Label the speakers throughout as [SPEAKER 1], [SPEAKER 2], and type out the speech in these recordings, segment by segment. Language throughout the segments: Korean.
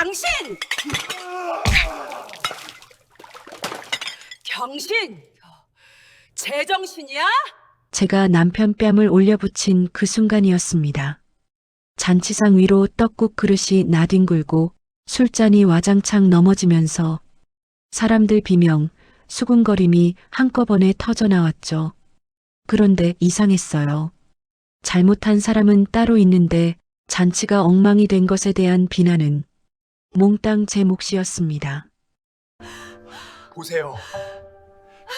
[SPEAKER 1] 당신 제정신이야?
[SPEAKER 2] 제가 남편 뺨을 올려붙인 그 순간이었습니다. 잔치상 위로 떡국 그릇이 나뒹굴고 술잔이 와장창 넘어지면서 사람들 비명, 수군거림이 한꺼번에 터져나왔죠. 그런데 이상했어요. 잘못한 사람은 따로 있는데 잔치가 엉망이 된 것에 대한 비난은 몽땅 제 몫이었습니다.
[SPEAKER 3] 보세요.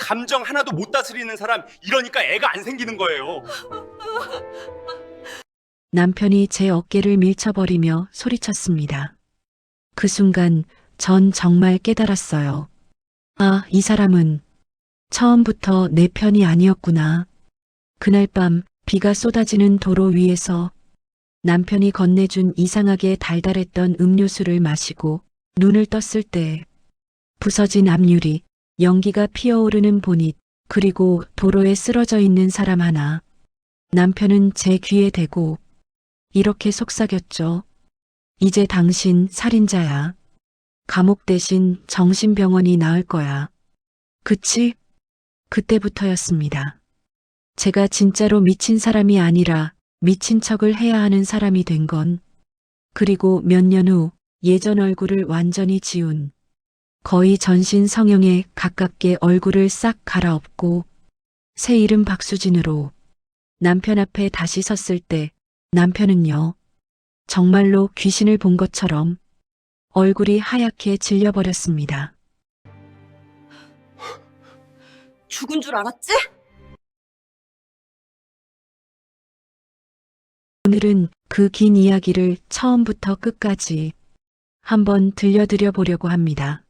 [SPEAKER 3] 감정 하나도 못 다스리는 사람, 이러니까 애가 안 생기는 거예요.
[SPEAKER 2] 남편이 제 어깨를 밀쳐버리며 소리쳤습니다. 그 순간 전 정말 깨달았어요. 아, 이 사람은 처음부터 내 편이 아니었구나. 그날 밤 비가 쏟아지는 도로 위에서 남편이 건네준 이상하게 달달했던 음료수를 마시고 눈을 떴을 때 부서진 앞유리, 연기가 피어오르는 보닛, 그리고 도로에 쓰러져 있는 사람 하나. 남편은 제 귀에 대고 이렇게 속삭였죠. 이제 당신 살인자야. 감옥 대신 정신병원이 나을 거야. 그치? 그때부터였습니다. 제가 진짜로 미친 사람이 아니라 미친 척을 해야 하는 사람이 된 건, 그리고 몇 년 후 예전 얼굴을 완전히 지운, 거의 전신 성형에 가깝게 얼굴을 싹 갈아엎고 새 이름 박수진으로 남편 앞에 다시 섰을 때 남편은요, 정말로 귀신을 본 것처럼 얼굴이 하얗게 질려버렸습니다.
[SPEAKER 1] 죽은 줄 알았지?
[SPEAKER 2] 오늘은 그 긴 이야기를 처음부터 끝까지 한번 들려드려 보려고 합니다.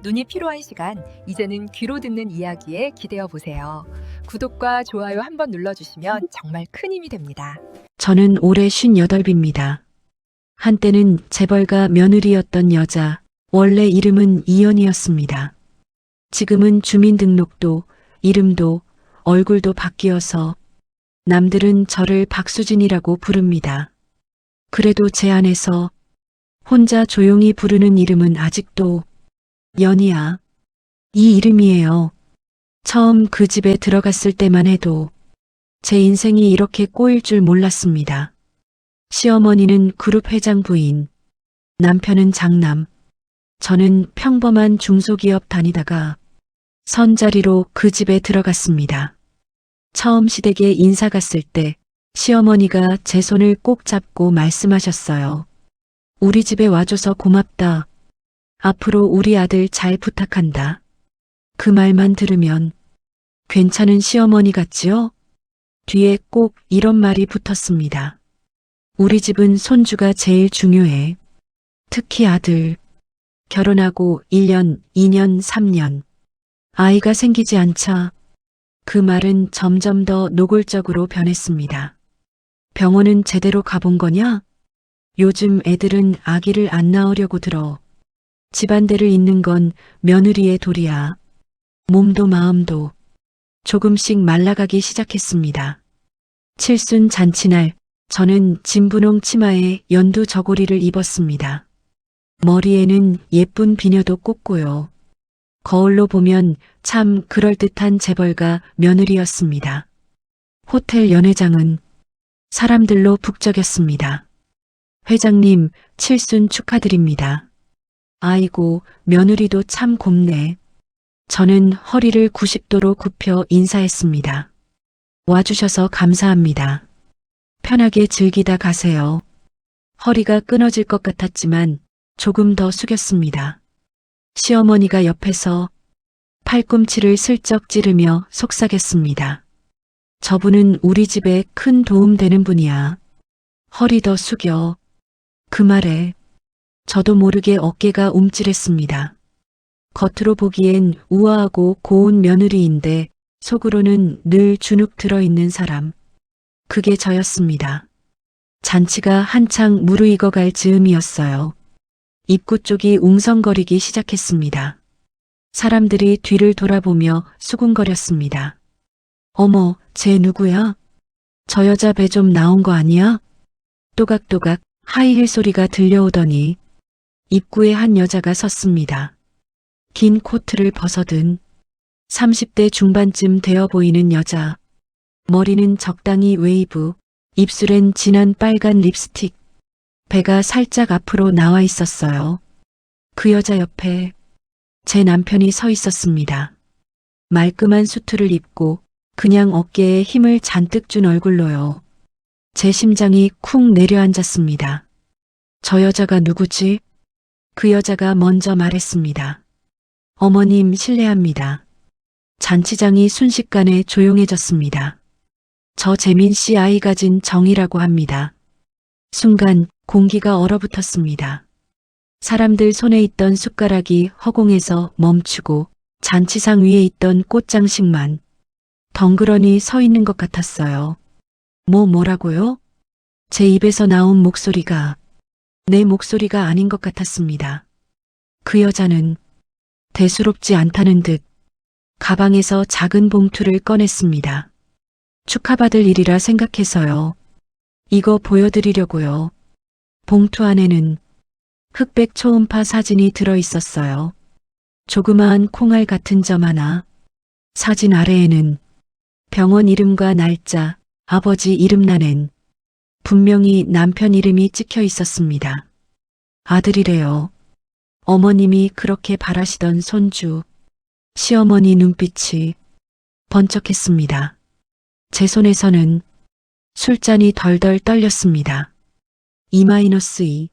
[SPEAKER 4] 눈이 피로한 시간, 이제는 귀로 듣는 이야기에 기대어 보세요. 구독과 좋아요 한번 눌러주시면 정말 큰 힘이 됩니다.
[SPEAKER 2] 저는 올해 58입니다. 한때는 재벌가 며느리였던 여자, 원래 이름은 이연이었습니다. 지금은 주민등록도, 이름도, 얼굴도 바뀌어서 남들은 저를 박수진이라고 부릅니다. 그래도 제 안에서 혼자 조용히 부르는 이름은 아직도 연이야. 이 이름이에요. 처음 그 집에 들어갔을 때만 해도 제 인생이 이렇게 꼬일 줄 몰랐습니다. 시어머니는 그룹 회장 부인, 남편은 장남, 저는 평범한 중소기업 다니다가 선자리로 그 집에 들어갔습니다. 처음 시댁에 인사 갔을 때 시어머니가 제 손을 꼭 잡고 말씀하셨어요. 우리 집에 와줘서 고맙다. 앞으로 우리 아들 잘 부탁한다. 그 말만 들으면 괜찮은 시어머니 같지요? 뒤에 꼭 이런 말이 붙었습니다. 우리 집은 손주가 제일 중요해. 특히 아들. 결혼하고 1년, 2년, 3년. 아이가 생기지 않자 그 말은 점점 더 노골적으로 변했습니다. 병원은 제대로 가본 거냐? 요즘 애들은 아기를 안 낳으려고 들어. 집안대를 잇는 건 며느리의 도리야. 몸도 마음도 조금씩 말라가기 시작했습니다. 칠순 잔치날 저는 진분홍 치마에 연두 저고리를 입었습니다. 머리에는 예쁜 비녀도 꽂고요. 거울로 보면 참 그럴듯한 재벌가 며느리였습니다. 호텔 연회장은 사람들로 북적였습니다. 회장님, 칠순 축하드립니다. 아이고, 며느리도 참 곱네. 저는 허리를 90도로 굽혀 인사했습니다. 와주셔서 감사합니다. 편하게 즐기다 가세요. 허리가 끊어질 것 같았지만 조금 더 숙였습니다. 시어머니가 옆에서 팔꿈치를 슬쩍 찌르며 속삭였습니다. 저분은 우리 집에 큰 도움 되는 분이야. 허리 더 숙여. 그 말에 저도 모르게 어깨가 움찔했습니다. 겉으로 보기엔 우아하고 고운 며느리인데 속으로는 늘 주눅 들어있는 사람. 그게 저였습니다. 잔치가 한창 무르익어갈 즈음이었어요. 입구 쪽이 웅성거리기 시작했습니다. 사람들이 뒤를 돌아보며 수군거렸습니다. 어머, 쟤 누구야? 저 여자 배 좀 나온 거 아니야? 또각또각 하이힐 소리가 들려오더니 입구에 한 여자가 섰습니다. 긴 코트를 벗어든 30대 중반쯤 되어 보이는 여자. 머리는 적당히 웨이브, 입술엔 진한 빨간 립스틱, 배가 살짝 앞으로 나와 있었어요. 그 여자 옆에 제 남편이 서 있었습니다. 말끔한 수트를 입고 그냥 어깨에 힘을 잔뜩 준 얼굴로요. 제 심장이 쿵 내려앉았습니다. 저 여자가 누구지? 그 여자가 먼저 말했습니다. 어머님 실례합니다. 잔치장이 순식간에 조용해졌습니다. 저 재민 씨 아이 가진 정이라고 합니다. 순간 공기가 얼어붙었습니다. 사람들 손에 있던 숟가락이 허공에서 멈추고 잔치상 위에 있던 꽃장식만 덩그러니 서 있는 것 같았어요. 뭐라고요? 제 입에서 나온 목소리가 내 목소리가 아닌 것 같았습니다. 그 여자는 대수롭지 않다는 듯 가방에서 작은 봉투를 꺼냈습니다. 축하받을 일이라 생각해서요. 이거 보여드리려고요. 봉투 안에는 흑백 초음파 사진이 들어 있었어요. 조그마한 콩알 같은 점 하나. 사진 아래에는 병원 이름과 날짜, 아버지 이름란엔 분명히 남편 이름이 찍혀 있었습니다. 아들이래요. 어머님이 그렇게 바라시던 손주. 시어머니 눈빛이 번쩍했습니다. 제 손에서는 술잔이 덜덜 떨렸습니다. 2-2,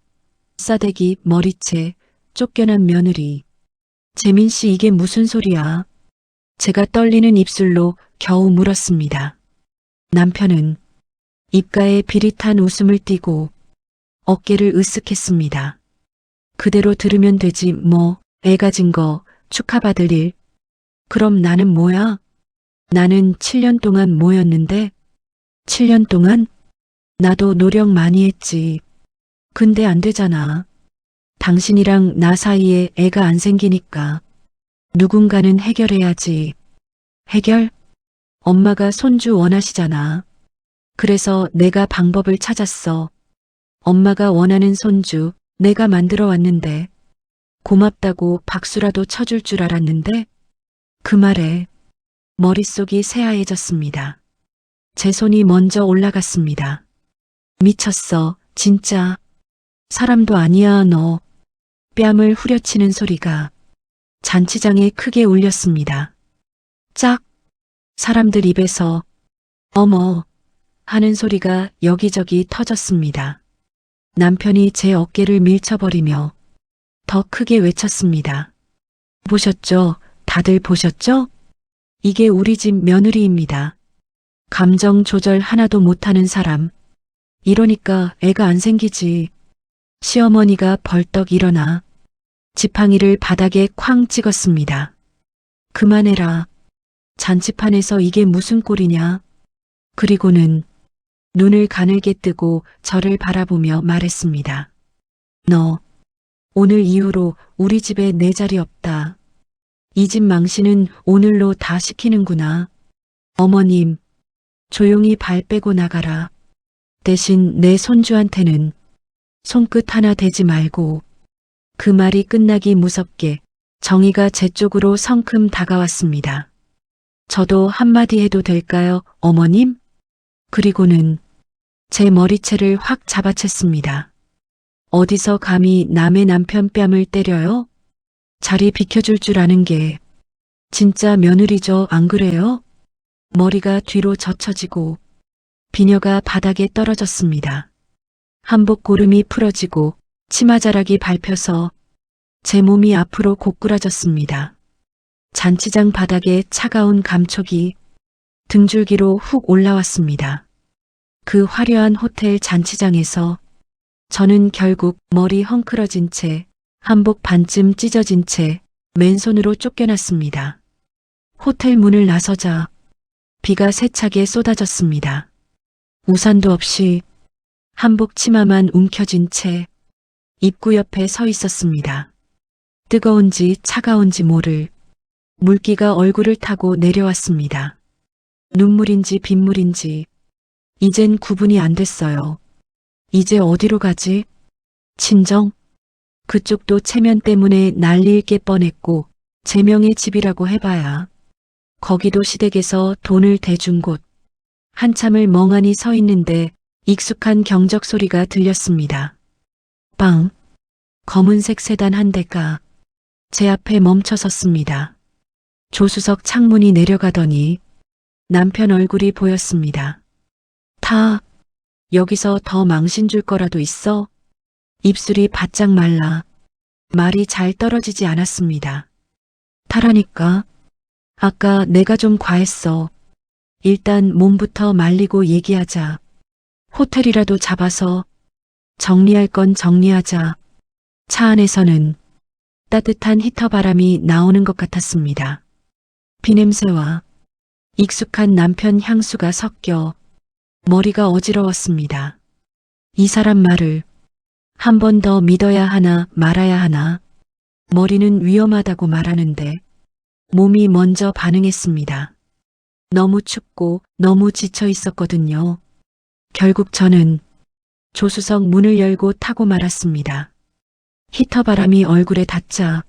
[SPEAKER 2] 싸대기, 머리채, 쫓겨난 며느리. 재민 씨 이게 무슨 소리야? 제가 떨리는 입술로 겨우 물었습니다. 남편은 입가에 비릿한 웃음을 띠고 어깨를 으쓱했습니다. 그대로 들으면 되지 뭐, 애 가진 거, 축하받을 일. 그럼 나는 뭐야? 나는 7년 동안 뭐였는데? 7년 동안? 나도 노력 많이 했지. 근데 안 되잖아. 당신이랑 나 사이에 애가 안 생기니까. 누군가는 해결해야지. 해결? 엄마가 손주 원하시잖아. 그래서 내가 방법을 찾았어. 엄마가 원하는 손주 내가 만들어 왔는데 고맙다고 박수라도 쳐줄 줄 알았는데 그 말에 머릿속이 새하얘졌습니다. 제 손이 먼저 올라갔습니다. 미쳤어, 진짜. 사람도 아니야, 너. 뺨을 후려치는 소리가 잔치장에 크게 울렸습니다. 짝! 사람들 입에서 어머 하는 소리가 여기저기 터졌습니다. 남편이 제 어깨를 밀쳐버리며 더 크게 외쳤습니다. 보셨죠? 다들 보셨죠? 이게 우리 집 며느리입니다. 감정 조절 하나도 못하는 사람. 이러니까 애가 안 생기지. 시어머니가 벌떡 일어나 지팡이를 바닥에 쾅 찍었습니다. 그만해라. 잔치판에서 이게 무슨 꼴이냐. 그리고는 눈을 가늘게 뜨고 저를 바라보며 말했습니다. 너 오늘 이후로 우리 집에 내 자리 없다. 이 집 망신은 오늘로 다 시키는구나. 어머님, 조용히 발 빼고 나가라. 대신 내 손주한테는 손끝 하나 대지 말고. 그 말이 끝나기 무섭게 정의가 제 쪽으로 성큼 다가왔습니다. 저도 한마디 해도 될까요, 어머님? 그리고는 제 머리채를 확 잡아챘습니다. 어디서 감히 남의 남편 뺨을 때려요? 자리 비켜줄 줄 아는 게 진짜 며느리죠, 안 그래요? 머리가 뒤로 젖혀지고 비녀가 바닥에 떨어졌습니다. 한복 고름이 풀어지고 치마자락이 밟혀서 제 몸이 앞으로 고꾸라졌습니다. 잔치장 바닥에 차가운 감촉이 등줄기로 훅 올라왔습니다. 그 화려한 호텔 잔치장에서 저는 결국 머리 헝클어진 채 한복 반쯤 찢어진 채 맨손으로 쫓겨났습니다. 호텔 문을 나서자 비가 세차게 쏟아졌습니다. 우산도 없이 한복 치마만 움켜쥔 채 입구 옆에 서 있었습니다. 뜨거운지 차가운지 모를 물기가 얼굴을 타고 내려왔습니다. 눈물인지 빗물인지 이젠 구분이 안 됐어요. 이제 어디로 가지? 친정? 그쪽도 체면 때문에 난리일 게 뻔했고 제명의 집이라고 해봐야 거기도 시댁에서 돈을 대준 곳. 한참을 멍하니 서 있는데 익숙한 경적 소리가 들렸습니다. 빵! 검은색 세단 한 대가 제 앞에 멈춰 섰습니다. 조수석 창문이 내려가더니 남편 얼굴이 보였습니다. 타, 여기서 더 망신 줄 거라도 있어? 입술이 바짝 말라 말이 잘 떨어지지 않았습니다. 타라니까. 아까 내가 좀 과했어. 일단 몸부터 말리고 얘기하자. 호텔이라도 잡아서 정리할 건 정리하자. 차 안에서는 따뜻한 히터 바람이 나오는 것 같았습니다. 비냄새와 익숙한 남편 향수가 섞여 머리가 어지러웠습니다. 이 사람 말을 한 번 더 믿어야 하나 말아야 하나. 머리는 위험하다고 말하는데 몸이 먼저 반응했습니다. 너무 춥고 너무 지쳐 있었거든요. 결국 저는 조수석 문을 열고 타고 말았습니다. 히터 바람이 얼굴에 닿자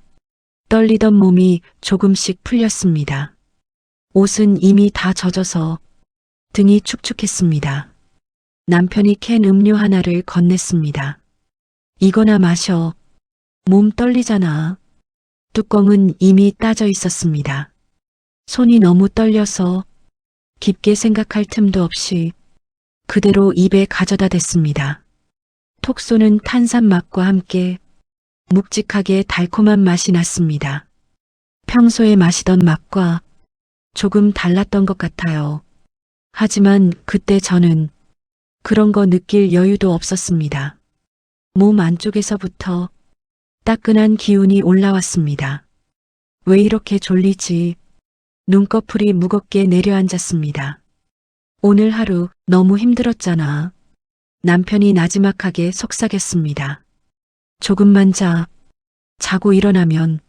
[SPEAKER 2] 떨리던 몸이 조금씩 풀렸습니다. 옷은 이미 다 젖어서 등이 축축했습니다. 남편이 캔 음료 하나를 건넸습니다. 이거나 마셔. 몸 떨리잖아. 뚜껑은 이미 따져 있었습니다. 손이 너무 떨려서 깊게 생각할 틈도 없이 그대로 입에 가져다 댔습니다. 톡 쏘는 탄산 맛과 함께 묵직하게 달콤한 맛이 났습니다. 평소에 마시던 맛과 조금 달랐던 것 같아요. 하지만 그때 저는 그런 거 느낄 여유도 없었습니다. 몸 안쪽에서부터 따끈한 기운이 올라왔습니다. 왜 이렇게 졸리지? 눈꺼풀이 무겁게 내려앉았습니다. 오늘 하루 너무 힘들었잖아. 남편이 나지막하게 속삭였습니다. 조금만 자. 자고 일어나면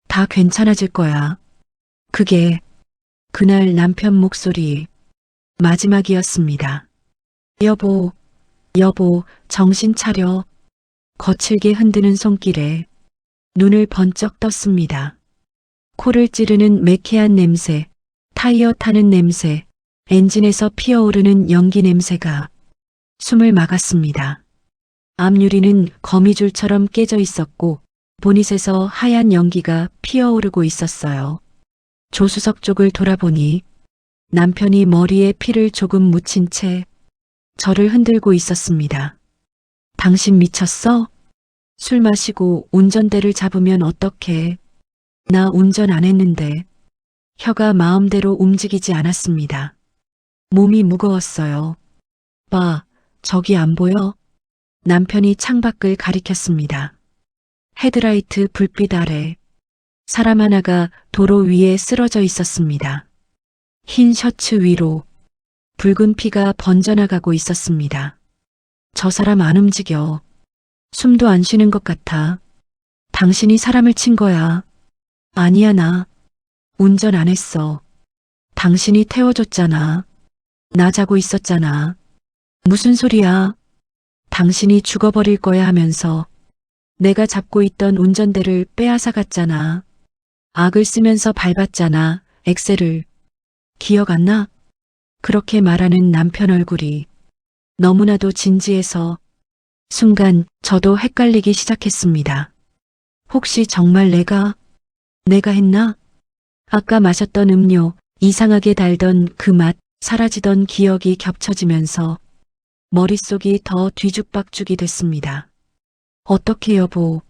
[SPEAKER 2] 다 괜찮아질 거야. 그게 그날 남편 목소리 마지막이었습니다. 여보, 여보, 정신 차려. 거칠게 흔드는 손길에 눈을 번쩍 떴습니다. 코를 찌르는 매캐한 냄새, 타이어 타는 냄새, 엔진에서 피어오르는 연기 냄새가 숨을 막았습니다. 앞유리는 거미줄처럼 깨져 있었고 보닛에서 하얀 연기가 피어오르고 있었어요. 조수석 쪽을 돌아보니 남편이 머리에 피를 조금 묻힌 채 저를 흔들고 있었습니다. 당신 미쳤어? 술 마시고 운전대를 잡으면 어떡해? 나 운전 안 했는데. 혀가 마음대로 움직이지 않았습니다. 몸이 무거웠어요. 봐, 저기 안 보여? 남편이 창밖을 가리켰습니다. 헤드라이트 불빛 아래 사람 하나가 도로 위에 쓰러져 있었습니다. 흰 셔츠 위로 붉은 피가 번져나가고 있었습니다. 저 사람 안 움직여. 숨도 안 쉬는 것 같아. 당신이 사람을 친 거야. 아니야, 나 운전 안 했어. 당신이 태워줬잖아. 나 자고 있었잖아. 무슨 소리야. 당신이 죽어버릴 거야 하면서 내가 잡고 있던 운전대를 빼앗아갔잖아. 악을 쓰면서 밟았잖아, 엑셀을. 기억 안 나? 그렇게 말하는 남편 얼굴이 너무나도 진지해서 순간 저도 헷갈리기 시작했습니다. 혹시 정말 내가 했나? 아까 마셨던 음료, 이상하게 달던 그 맛, 사라지던 기억이 겹쳐지면서 머릿속이 더 뒤죽박죽이 됐습니다. 어떡해 여보,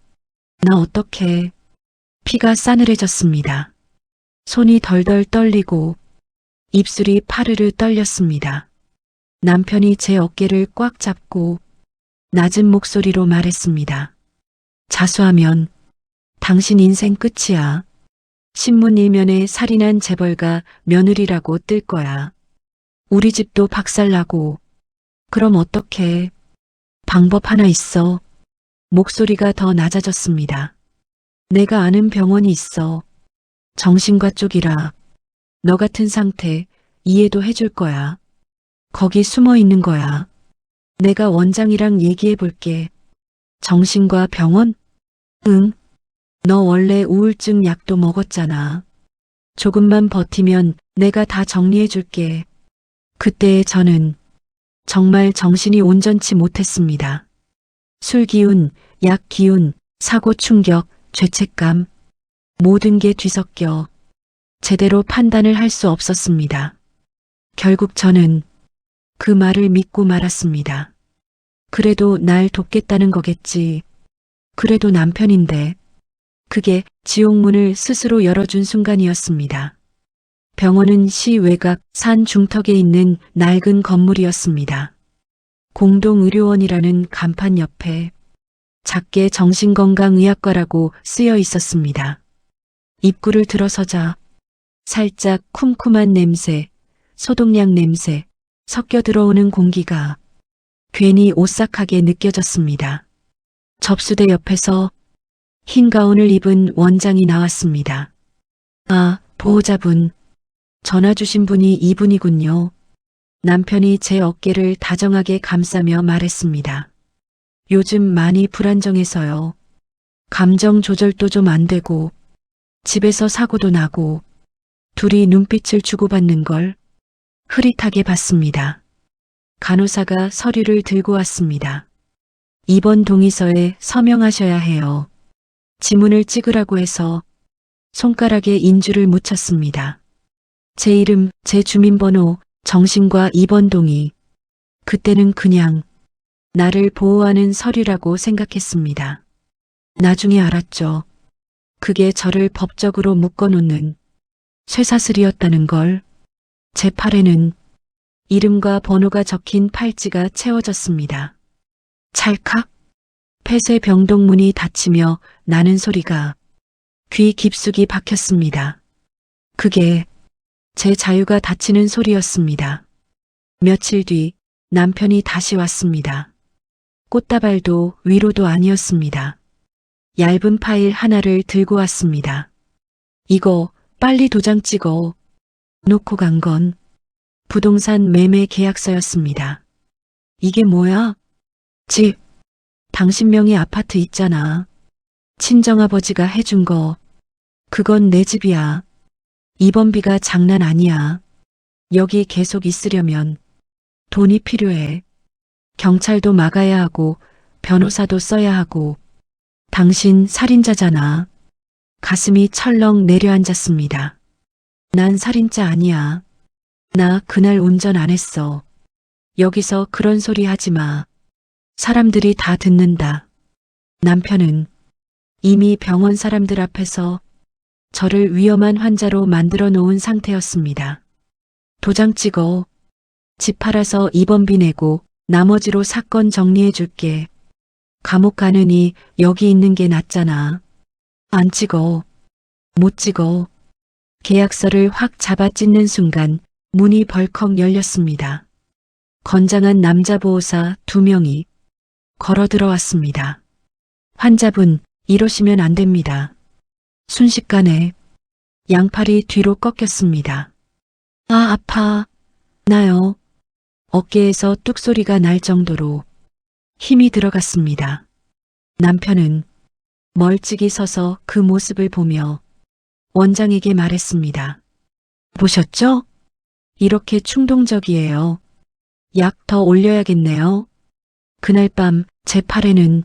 [SPEAKER 2] 나 어떡해. 피가 싸늘해졌습니다. 손이 덜덜 떨리고 입술이 파르르 떨렸습니다. 남편이 제 어깨를 꽉 잡고 낮은 목소리로 말했습니다. 자수하면 당신 인생 끝이야. 신문 일면에 살인한 재벌가 며느리라고 뜰 거야. 우리 집도 박살나고. 그럼 어떡해. 방법 하나 있어. 목소리가 더 낮아졌습니다. 내가 아는 병원이 있어. 정신과 쪽이라. 너 같은 상태 이해도 해줄 거야. 거기 숨어 있는 거야. 내가 원장이랑 얘기해 볼게. 정신과 병원? 응. 너 원래 우울증 약도 먹었잖아. 조금만 버티면 내가 다 정리해줄게. 그때 저는 정말 정신이 온전치 못했습니다. 술 기운, 약 기운, 사고 충격, 죄책감, 모든 게 뒤섞여 제대로 판단을 할 수 없었습니다. 결국 저는 그 말을 믿고 말았습니다. 그래도 날 돕겠다는 거겠지. 그래도 남편인데. 그게 지옥문을 스스로 열어준 순간이었습니다. 병원은 시 외곽 산 중턱에 있는 낡은 건물이었습니다. 공동의료원이라는 간판 옆에 작게 정신건강의학과라고 쓰여 있었습니다. 입구를 들어서자 살짝 쿰쿰한 냄새, 소독약 냄새, 섞여 들어오는 공기가 괜히 오싹하게 느껴졌습니다. 접수대 옆에서 흰 가운을 입은 원장이 나왔습니다. 아, 보호자분. 전화 주신 분이 이분이군요. 남편이 제 어깨를 다정하게 감싸며 말했습니다. 요즘 많이 불안정해서요. 감정 조절도 좀 안 되고, 집에서 사고도 나고, 둘이 눈빛을 주고받는 걸 흐릿하게 봤습니다. 간호사가 서류를 들고 왔습니다. 입원 동의서에 서명하셔야 해요. 지문을 찍으라고 해서 손가락에 인주를 묻혔습니다. 제 이름, 제 주민번호, 정신과 입원 동의. 그때는 그냥 나를 보호하는 서류라고 생각했습니다. 나중에 알았죠. 그게 저를 법적으로 묶어놓는 쇠사슬이었다는 걸. 제 팔에는 이름과 번호가 적힌 팔찌가 채워졌습니다. 찰칵. 폐쇄 병동문이 닫히며 나는 소리가 귀 깊숙이 박혔습니다. 그게 제 자유가 닫히는 소리였습니다. 며칠 뒤 남편이 다시 왔습니다. 꽃다발도 위로도 아니었습니다. 얇은 파일 하나를 들고 왔습니다. 이거 빨리 도장 찍어. 놓고 간 건 부동산 매매 계약서였습니다. 이게 뭐야? 집. 당신 명의 아파트 있잖아. 친정아버지가 해준 거. 그건 내 집이야. 입원비가 장난 아니야. 여기 계속 있으려면 돈이 필요해. 경찰도 막아야 하고 변호사도 써야 하고. 당신 살인자잖아. 가슴이 철렁 내려앉았습니다. 난 살인자 아니야. 나 그날 운전 안 했어. 여기서 그런 소리 하지 마. 사람들이 다 듣는다. 남편은 이미 병원 사람들 앞에서 저를 위험한 환자로 만들어 놓은 상태였습니다. 도장 찍어. 집 팔아서 입원비 내고 나머지로 사건 정리해 줄게. 감옥 가느니 여기 있는 게 낫잖아. 안 찍어. 못 찍어. 계약서를 확 잡아 찢는 순간 문이 벌컥 열렸습니다. 건장한 남자 보호사 2명이 걸어 들어왔습니다. 환자분, 이러시면 안 됩니다. 순식간에 양팔이 뒤로 꺾였습니다. 아, 아파. 나요. 어깨에서 뚝소리가 날 정도로 힘이 들어갔습니다. 남편은 멀찍이 서서 그 모습을 보며 원장에게 말했습니다. 보셨죠? 이렇게 충동적이에요. 약 더 올려야겠네요. 그날 밤 제 팔에는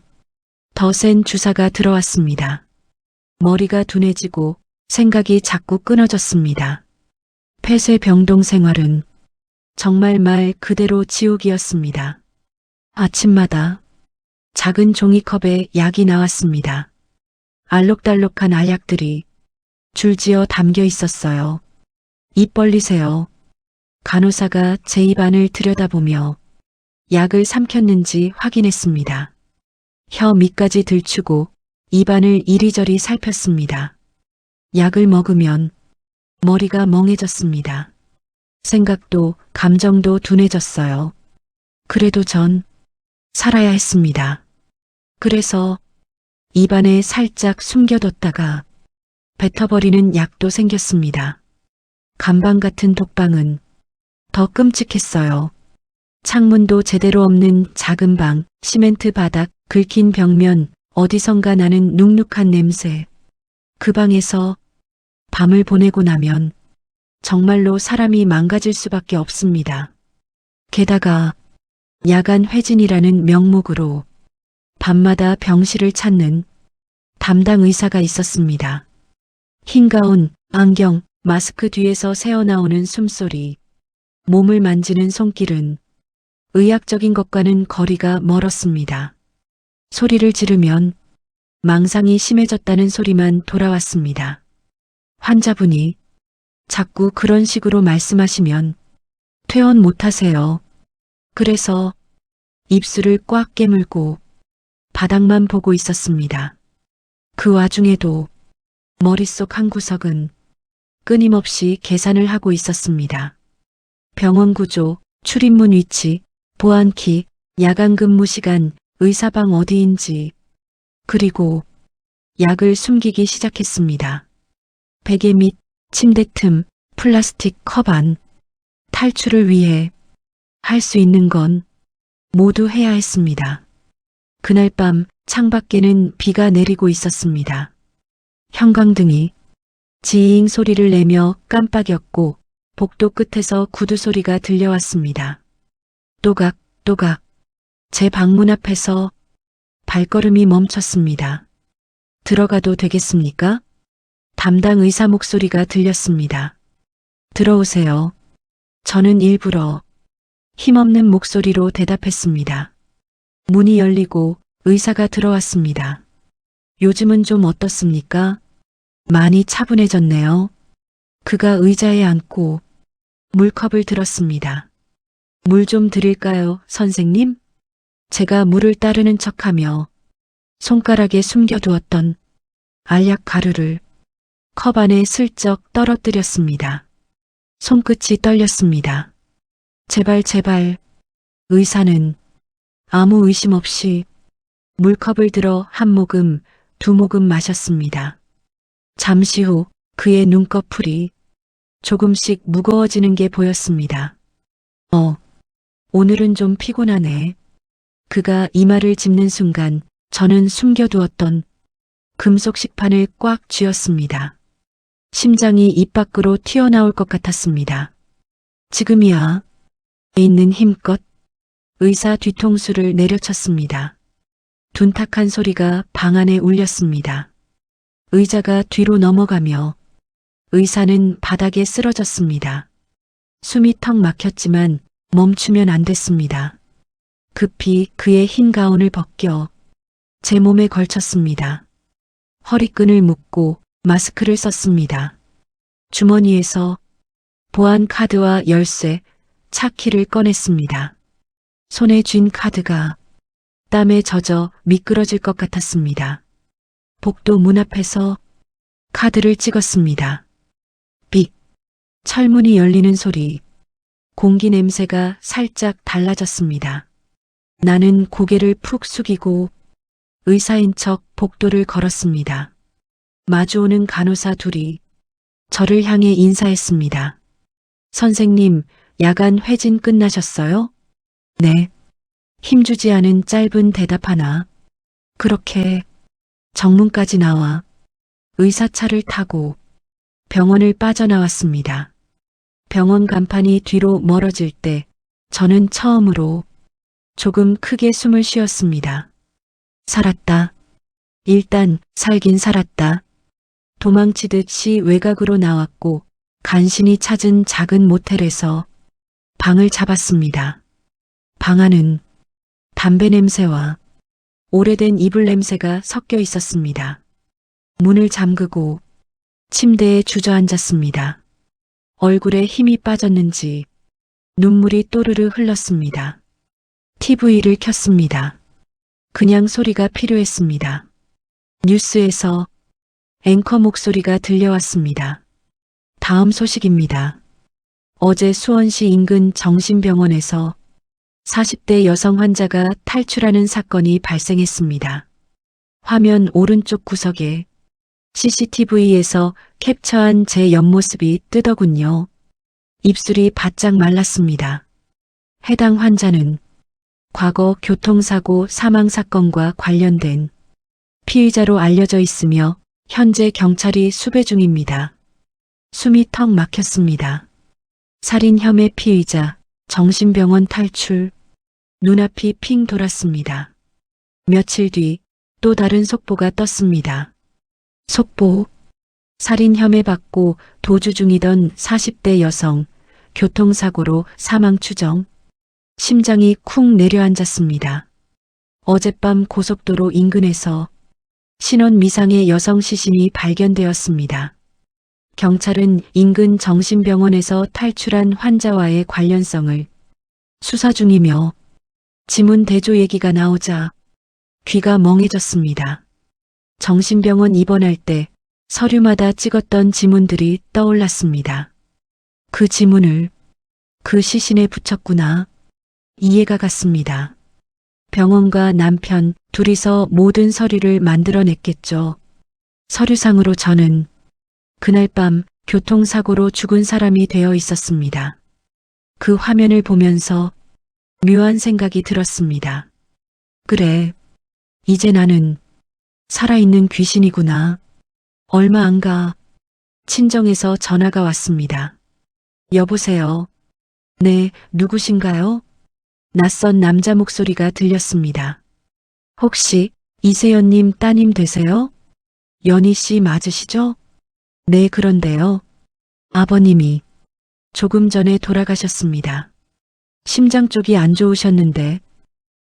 [SPEAKER 2] 더 센 주사가 들어왔습니다. 머리가 둔해지고 생각이 자꾸 끊어졌습니다. 폐쇄 병동 생활은 정말 말 그대로 지옥이었습니다. 아침마다 작은 종이컵에 약이 나왔습니다. 알록달록한 알약들이 줄지어 담겨 있었어요. 입 벌리세요. 간호사가 제 입안을 들여다보며 약을 삼켰는지 확인했습니다. 혀 밑까지 들추고 입안을 이리저리 살폈습니다. 약을 먹으면 머리가 멍해졌습니다. 생각도 감정도 둔해졌어요. 그래도 전 살아야 했습니다. 그래서 입안에 살짝 숨겨뒀다가 뱉어버리는 약도 생겼습니다. 간방 같은 독방은 더 끔찍했어요. 창문도 제대로 없는 작은 방, 시멘트 바닥, 긁힌 벽면, 어디선가 나는 눅눅한 냄새. 그 방에서 밤을 보내고 나면 정말로 사람이 망가질 수밖에 없습니다. 게다가 야간 회진이라는 명목으로 밤마다 병실을 찾는 담당 의사가 있었습니다. 흰 가운, 안경, 마스크 뒤에서 새어나오는 숨소리, 몸을 만지는 손길은 의학적인 것과는 거리가 멀었습니다. 소리를 지르면 망상이 심해졌다는 소리만 돌아왔습니다. 환자분이 자꾸 그런 식으로 말씀하시면 퇴원 못하세요. 그래서 입술을 꽉 깨물고 바닥만 보고 있었습니다. 그 와중에도 머릿속 한 구석은 끊임없이 계산을 하고 있었습니다. 병원 구조, 출입문 위치, 보안키, 야간 근무 시간, 의사방 어디인지, 그리고 약을 숨기기 시작했습니다. 베개 밑, 침대 틈, 플라스틱 컵 안, 탈출을 위해 할 수 있는 건 모두 해야 했습니다. 그날 밤 창밖에는 비가 내리고 있었습니다. 형광등이 지잉 소리를 내며 깜빡였고 복도 끝에서 구두 소리가 들려왔습니다. 또각, 또각. 제 방문 앞에서 발걸음이 멈췄습니다. 들어가도 되겠습니까? 담당 의사 목소리가 들렸습니다. 들어오세요. 저는 일부러 힘없는 목소리로 대답했습니다. 문이 열리고 의사가 들어왔습니다. 요즘은 좀 어떻습니까? 많이 차분해졌네요. 그가 의자에 앉고 물컵을 들었습니다. 물 좀 드릴까요, 선생님? 제가 물을 따르는 척하며 손가락에 숨겨두었던 알약 가루를 컵 안에 슬쩍 떨어뜨렸습니다. 손끝이 떨렸습니다. 제발 제발. 의사는 아무 의심 없이 물컵을 들어 한 모금, 두 모금 마셨습니다. 잠시 후 그의 눈꺼풀이 조금씩 무거워지는 게 보였습니다. 오늘은 좀 피곤하네. 그가 이마를 짚는 순간 저는 숨겨두었던 금속 식판을 꽉 쥐었습니다. 심장이 입 밖으로 튀어나올 것 같았습니다. 지금이야. 있는 힘껏 의사 뒤통수를 내려쳤습니다. 둔탁한 소리가 방 안에 울렸습니다. 의자가 뒤로 넘어가며 의사는 바닥에 쓰러졌습니다. 숨이 턱 막혔지만 멈추면 안 됐습니다. 급히 그의 흰 가운을 벗겨 제 몸에 걸쳤습니다. 허리끈을 묶고 마스크를 썼습니다. 주머니에서 보안 카드와 열쇠, 차키를 꺼냈습니다. 손에 쥔 카드가 땀에 젖어 미끄러질 것 같았습니다. 복도 문 앞에서 카드를 찍었습니다. 삑! 철문이 열리는 소리, 공기 냄새가 살짝 달라졌습니다. 나는 고개를 푹 숙이고 의사인 척 복도를 걸었습니다. 마주오는 간호사 둘이 저를 향해 인사했습니다. 선생님, 야간 회진 끝나셨어요? 네. 힘주지 않은 짧은 대답 하나. 그렇게 정문까지 나와 의사차를 타고 병원을 빠져나왔습니다. 병원 간판이 뒤로 멀어질 때 저는 처음으로 조금 크게 숨을 쉬었습니다. 살았다. 일단 살긴 살았다. 도망치듯이 외곽으로 나왔고 간신히 찾은 작은 모텔에서 방을 잡았습니다. 방 안은 담배 냄새와 오래된 이불 냄새가 섞여 있었습니다. 문을 잠그고 침대에 주저앉았습니다. 얼굴에 힘이 빠졌는지 눈물이 또르르 흘렀습니다. TV를 켰습니다. 그냥 소리가 필요했습니다. 뉴스에서 앵커 목소리가 들려왔습니다. 다음 소식입니다. 어제 수원시 인근 정신병원에서 40대 여성 환자가 탈출하는 사건이 발생했습니다. 화면 오른쪽 구석에 CCTV에서 캡처한 제 옆모습이 뜨더군요. 입술이 바짝 말랐습니다. 해당 환자는 과거 교통사고 사망 사건과 관련된 피의자로 알려져 있으며 현재 경찰이 수배 중입니다. 숨이 턱 막혔습니다. 살인 혐의 피의자, 정신병원 탈출, 눈앞이 핑 돌았습니다. 며칠 뒤 또 다른 속보가 떴습니다. 속보, 살인 혐의 받고 도주 중이던 40대 여성, 교통사고로 사망 추정, 심장이 쿵 내려앉았습니다. 어젯밤 고속도로 인근에서 신원 미상의 여성 시신이 발견되었습니다. 경찰은 인근 정신병원에서 탈출한 환자와의 관련성을 수사 중이며 지문 대조 얘기가 나오자 귀가 멍해졌습니다. 정신병원 입원할 때 서류마다 찍었던 지문들이 떠올랐습니다. 그 지문을 그 시신에 붙였구나. 이해가 갔습니다. 병원과 남편 둘이서 모든 서류를 만들어냈겠죠. 서류상으로 저는 그날 밤 교통사고로 죽은 사람이 되어 있었습니다. 그 화면을 보면서 묘한 생각이 들었습니다. 그래, 이제 나는 살아있는 귀신이구나. 얼마 안 가 친정에서 전화가 왔습니다. 여보세요. 네, 누구신가요? 낯선 남자 목소리가 들렸습니다. 혹시 이세연님 따님 되세요? 연희 씨 맞으시죠? 네, 그런데요. 아버님이 조금 전에 돌아가셨습니다. 심장 쪽이 안 좋으셨는데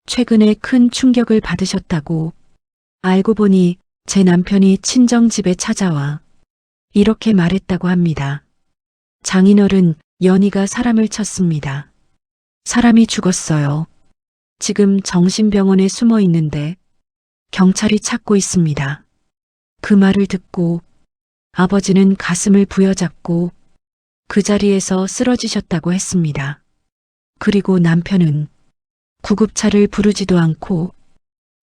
[SPEAKER 2] 최근에 큰 충격을 받으셨다고. 알고 보니 제 남편이 친정집에 찾아와 이렇게 말했다고 합니다. 장인어른, 연희가 사람을 쳤습니다. 사람이 죽었어요. 지금 정신병원에 숨어 있는데 경찰이 찾고 있습니다. 그 말을 듣고 아버지는 가슴을 부여잡고 그 자리에서 쓰러지셨다고 했습니다. 그리고 남편은 구급차를 부르지도 않고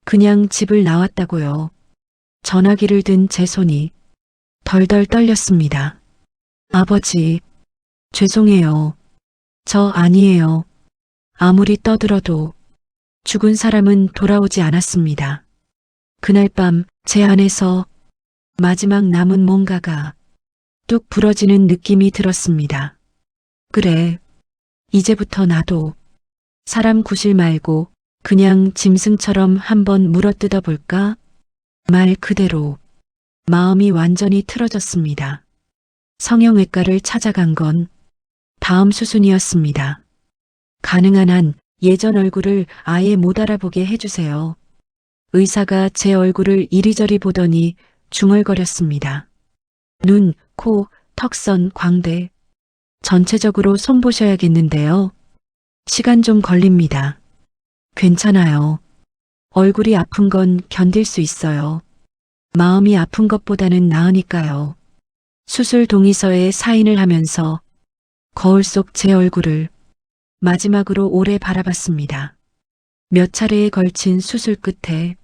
[SPEAKER 2] 그냥 집을 나왔다고요. 전화기를 든 제 손이 덜덜 떨렸습니다. 아버지, 죄송해요. 저 아니에요. 아무리 떠들어도 죽은 사람은 돌아오지 않았습니다. 그날 밤 제 안에서 마지막 남은 뭔가가 뚝 부러지는 느낌이 들었습니다. 그래, 이제부터 나도 사람 구실 말고 그냥 짐승처럼 한번 물어뜯어 볼까? 말 그대로 마음이 완전히 틀어졌습니다. 성형외과를 찾아간 건 다음 수순이었습니다. 가능한 한 예전 얼굴을 아예 못 알아보게 해주세요. 의사가 제 얼굴을 이리저리 보더니 중얼거렸습니다. 눈, 코, 턱선, 광대. 전체적으로 손보셔야겠는데요. 시간 좀 걸립니다. 괜찮아요. 얼굴이 아픈 건 견딜 수 있어요. 마음이 아픈 것보다는 나으니까요. 수술 동의서에 사인을 하면서 거울 속 제 얼굴을 마지막으로 오래 바라봤습니다. 몇 차례에 걸친 수술 끝에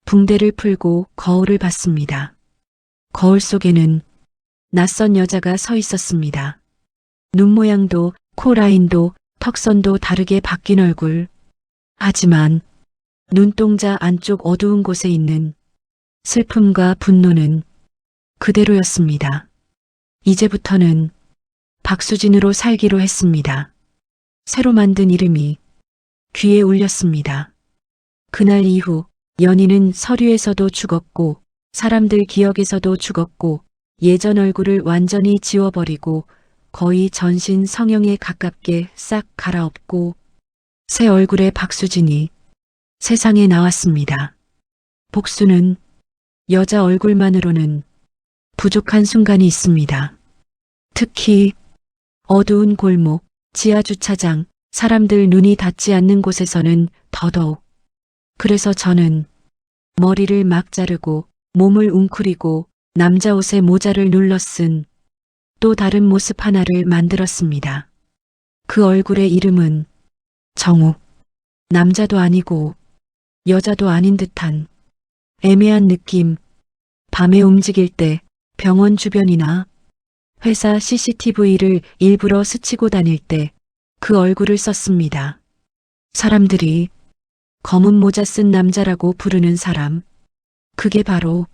[SPEAKER 2] 붕대를 풀고 거울을 봤습니다. 거울 속에는 낯선 여자가 서 있었습니다. 눈 모양도 코 라인도 턱선도 다르게 바뀐 얼굴. 하지만 눈동자 안쪽 어두운 곳에 있는 슬픔과 분노는 그대로였습니다. 이제부터는 박수진으로 살기로 했습니다. 새로 만든 이름이 귀에 울렸습니다. 그날 이후 연희는 서류에서도 죽었고 사람들 기억에서도 죽었고 예전 얼굴을 완전히 지워버리고 거의 전신 성형에 가깝게 싹 갈아엎고 새 얼굴의 박수진이 세상에 나왔습니다. 복수는 여자 얼굴만으로는 부족한 순간이 있습니다. 특히 어두운 골목, 지하주차장, 사람들 눈이 닿지 않는 곳에서는 더더욱. 그래서 저는 머리를 막 자르고 몸을 웅크리고 남자 옷에 모자를 눌러 쓴 또 다른 모습 하나를 만들었습니다. 그 얼굴의 이름은 정욱. 남자도 아니고 여자도 아닌 듯한 애매한 느낌. 밤에 움직일 때 병원 주변이나 회사 CCTV를 일부러 스치고 다닐 때 그 얼굴을 썼습니다. 사람들이 검은 모자 쓴 남자라고 부르는 사람. 그게 바로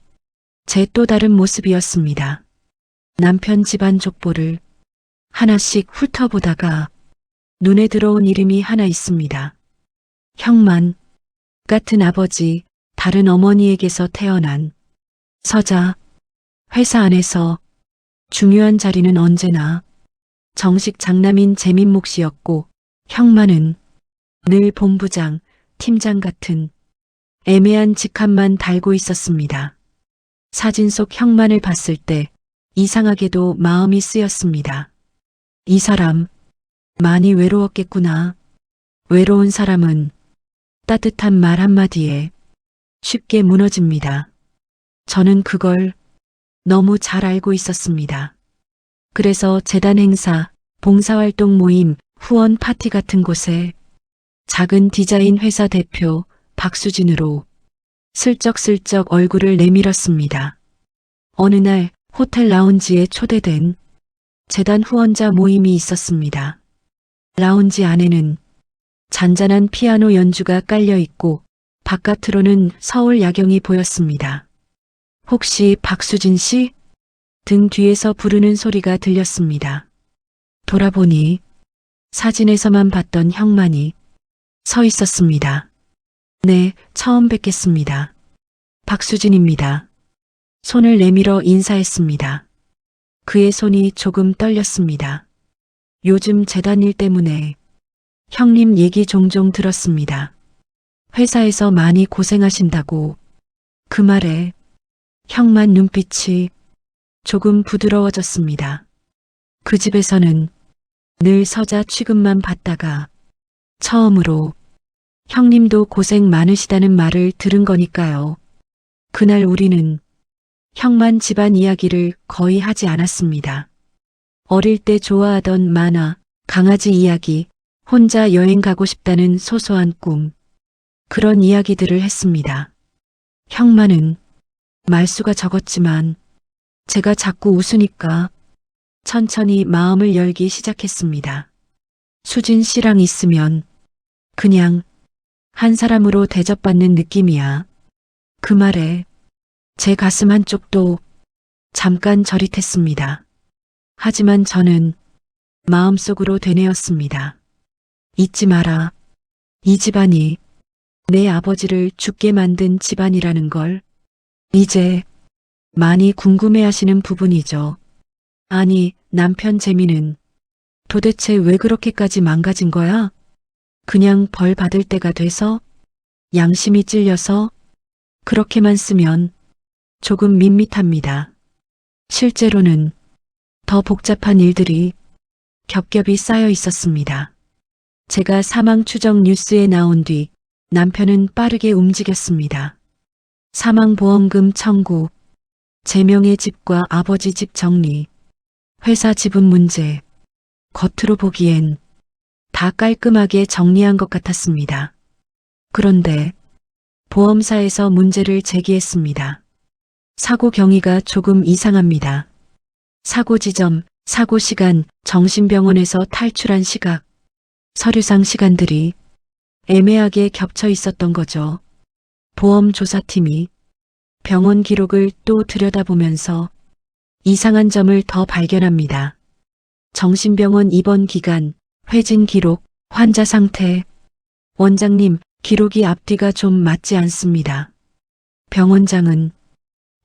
[SPEAKER 2] 제 또 다른 모습이었습니다. 남편 집안 족보를 하나씩 훑어보다가 눈에 들어온 이름이 하나 있습니다. 형만 같은 아버지, 다른 어머니에게서 태어난 서자. 회사 안에서 중요한 자리는 언제나 정식 장남인 재민목 씨였고, 형만은 늘 본부장, 팀장 같은 애매한 직함만 달고 있었습니다. 사진 속 형만을 봤을 때 이상하게도 마음이 쓰였습니다. 이 사람 많이 외로웠겠구나. 외로운 사람은 따뜻한 말 한마디에 쉽게 무너집니다. 저는 그걸 너무 잘 알고 있었습니다. 그래서 재단 행사, 봉사활동 모임, 후원 파티 같은 곳에 작은 디자인 회사 대표 박수진으로 슬쩍슬쩍 얼굴을 내밀었습니다. 어느 날 호텔 라운지에 초대된 재단 후원자 모임이 있었습니다. 라운지 안에는 잔잔한 피아노 연주가 깔려 있고 바깥으로는 서울 야경이 보였습니다. 혹시 박수진 씨? 등 뒤에서 부르는 소리가 들렸습니다. 돌아보니 사진에서만 봤던 형만이 서 있었습니다. 네, 처음 뵙겠습니다. 박수진입니다. 손을 내밀어 인사했습니다. 그의 손이 조금 떨렸습니다. 요즘 재단 일 때문에 형님 얘기 종종 들었습니다. 회사에서 많이 고생하신다고. 그 말에 형만 눈빛이 조금 부드러워졌습니다. 그 집에서는 늘 서자 취급만 받다가 처음으로 형님도 고생 많으시다는 말을 들은 거니까요. 그날 우리는 형만 집안 이야기를 거의 하지 않았습니다. 어릴 때 좋아하던 만화, 강아지 이야기, 혼자 여행 가고 싶다는 소소한 꿈, 그런 이야기들을 했습니다. 형만은 말수가 적었지만 제가 자꾸 웃으니까 천천히 마음을 열기 시작했습니다. 수진 씨랑 있으면 그냥 한 사람으로 대접받는 느낌이야. 그 말에 제 가슴 한쪽도 잠깐 저릿했습니다. 하지만 저는 마음속으로 되뇌었습니다. 잊지 마라. 이 집안이 내 아버지를 죽게 만든 집안이라는 걸. 이제 많이 궁금해하시는 부분이죠. 아니, 남편 재미는 도대체 왜 그렇게까지 망가진 거야? 그냥 벌 받을 때가 돼서? 양심이 찔려서? 그렇게만 쓰면 조금 밋밋합니다. 실제로는 더 복잡한 일들이 겹겹이 쌓여 있었습니다. 제가 사망 추적 뉴스에 나온 뒤 남편은 빠르게 움직였습니다. 사망보험금 청구, 제명의 집과 아버지 집 정리, 회사 지분 문제, 겉으로 보기엔 다 깔끔하게 정리한 것 같았습니다. 그런데 보험사에서 문제를 제기했습니다. 사고 경위가 조금 이상합니다. 사고 지점, 사고 시간, 정신병원에서 탈출한 시각, 서류상 시간들이 애매하게 겹쳐 있었던 거죠. 보험조사팀이 병원 기록을 또 들여다보면서 이상한 점을 더 발견합니다. 정신병원 입원 기간, 회진 기록, 환자 상태. 원장님, 기록이 앞뒤가 좀 맞지 않습니다. 병원장은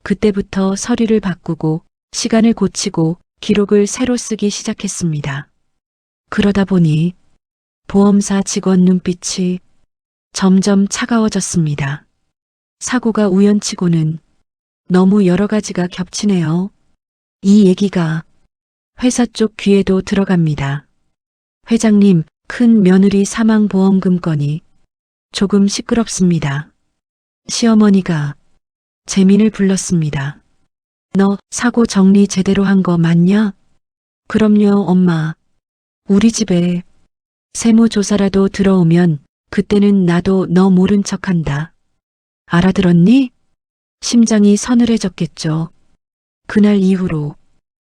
[SPEAKER 2] 그때부터 서류를 바꾸고 시간을 고치고 기록을 새로 쓰기 시작했습니다. 그러다 보니 보험사 직원 눈빛이 점점 차가워졌습니다. 사고가 우연치고는 너무 여러 가지가 겹치네요. 이 얘기가 회사 쪽 귀에도 들어갑니다. 회장님, 큰 며느리 사망보험금 건이 조금 시끄럽습니다. 시어머니가 재민을 불렀습니다. 너 사고 정리 제대로 한 거 맞냐? 그럼요, 엄마. 우리 집에 세무조사라도 들어오면 그때는 나도 너 모른 척한다. 알아들었니? 심장이 서늘해졌겠죠. 그날 이후로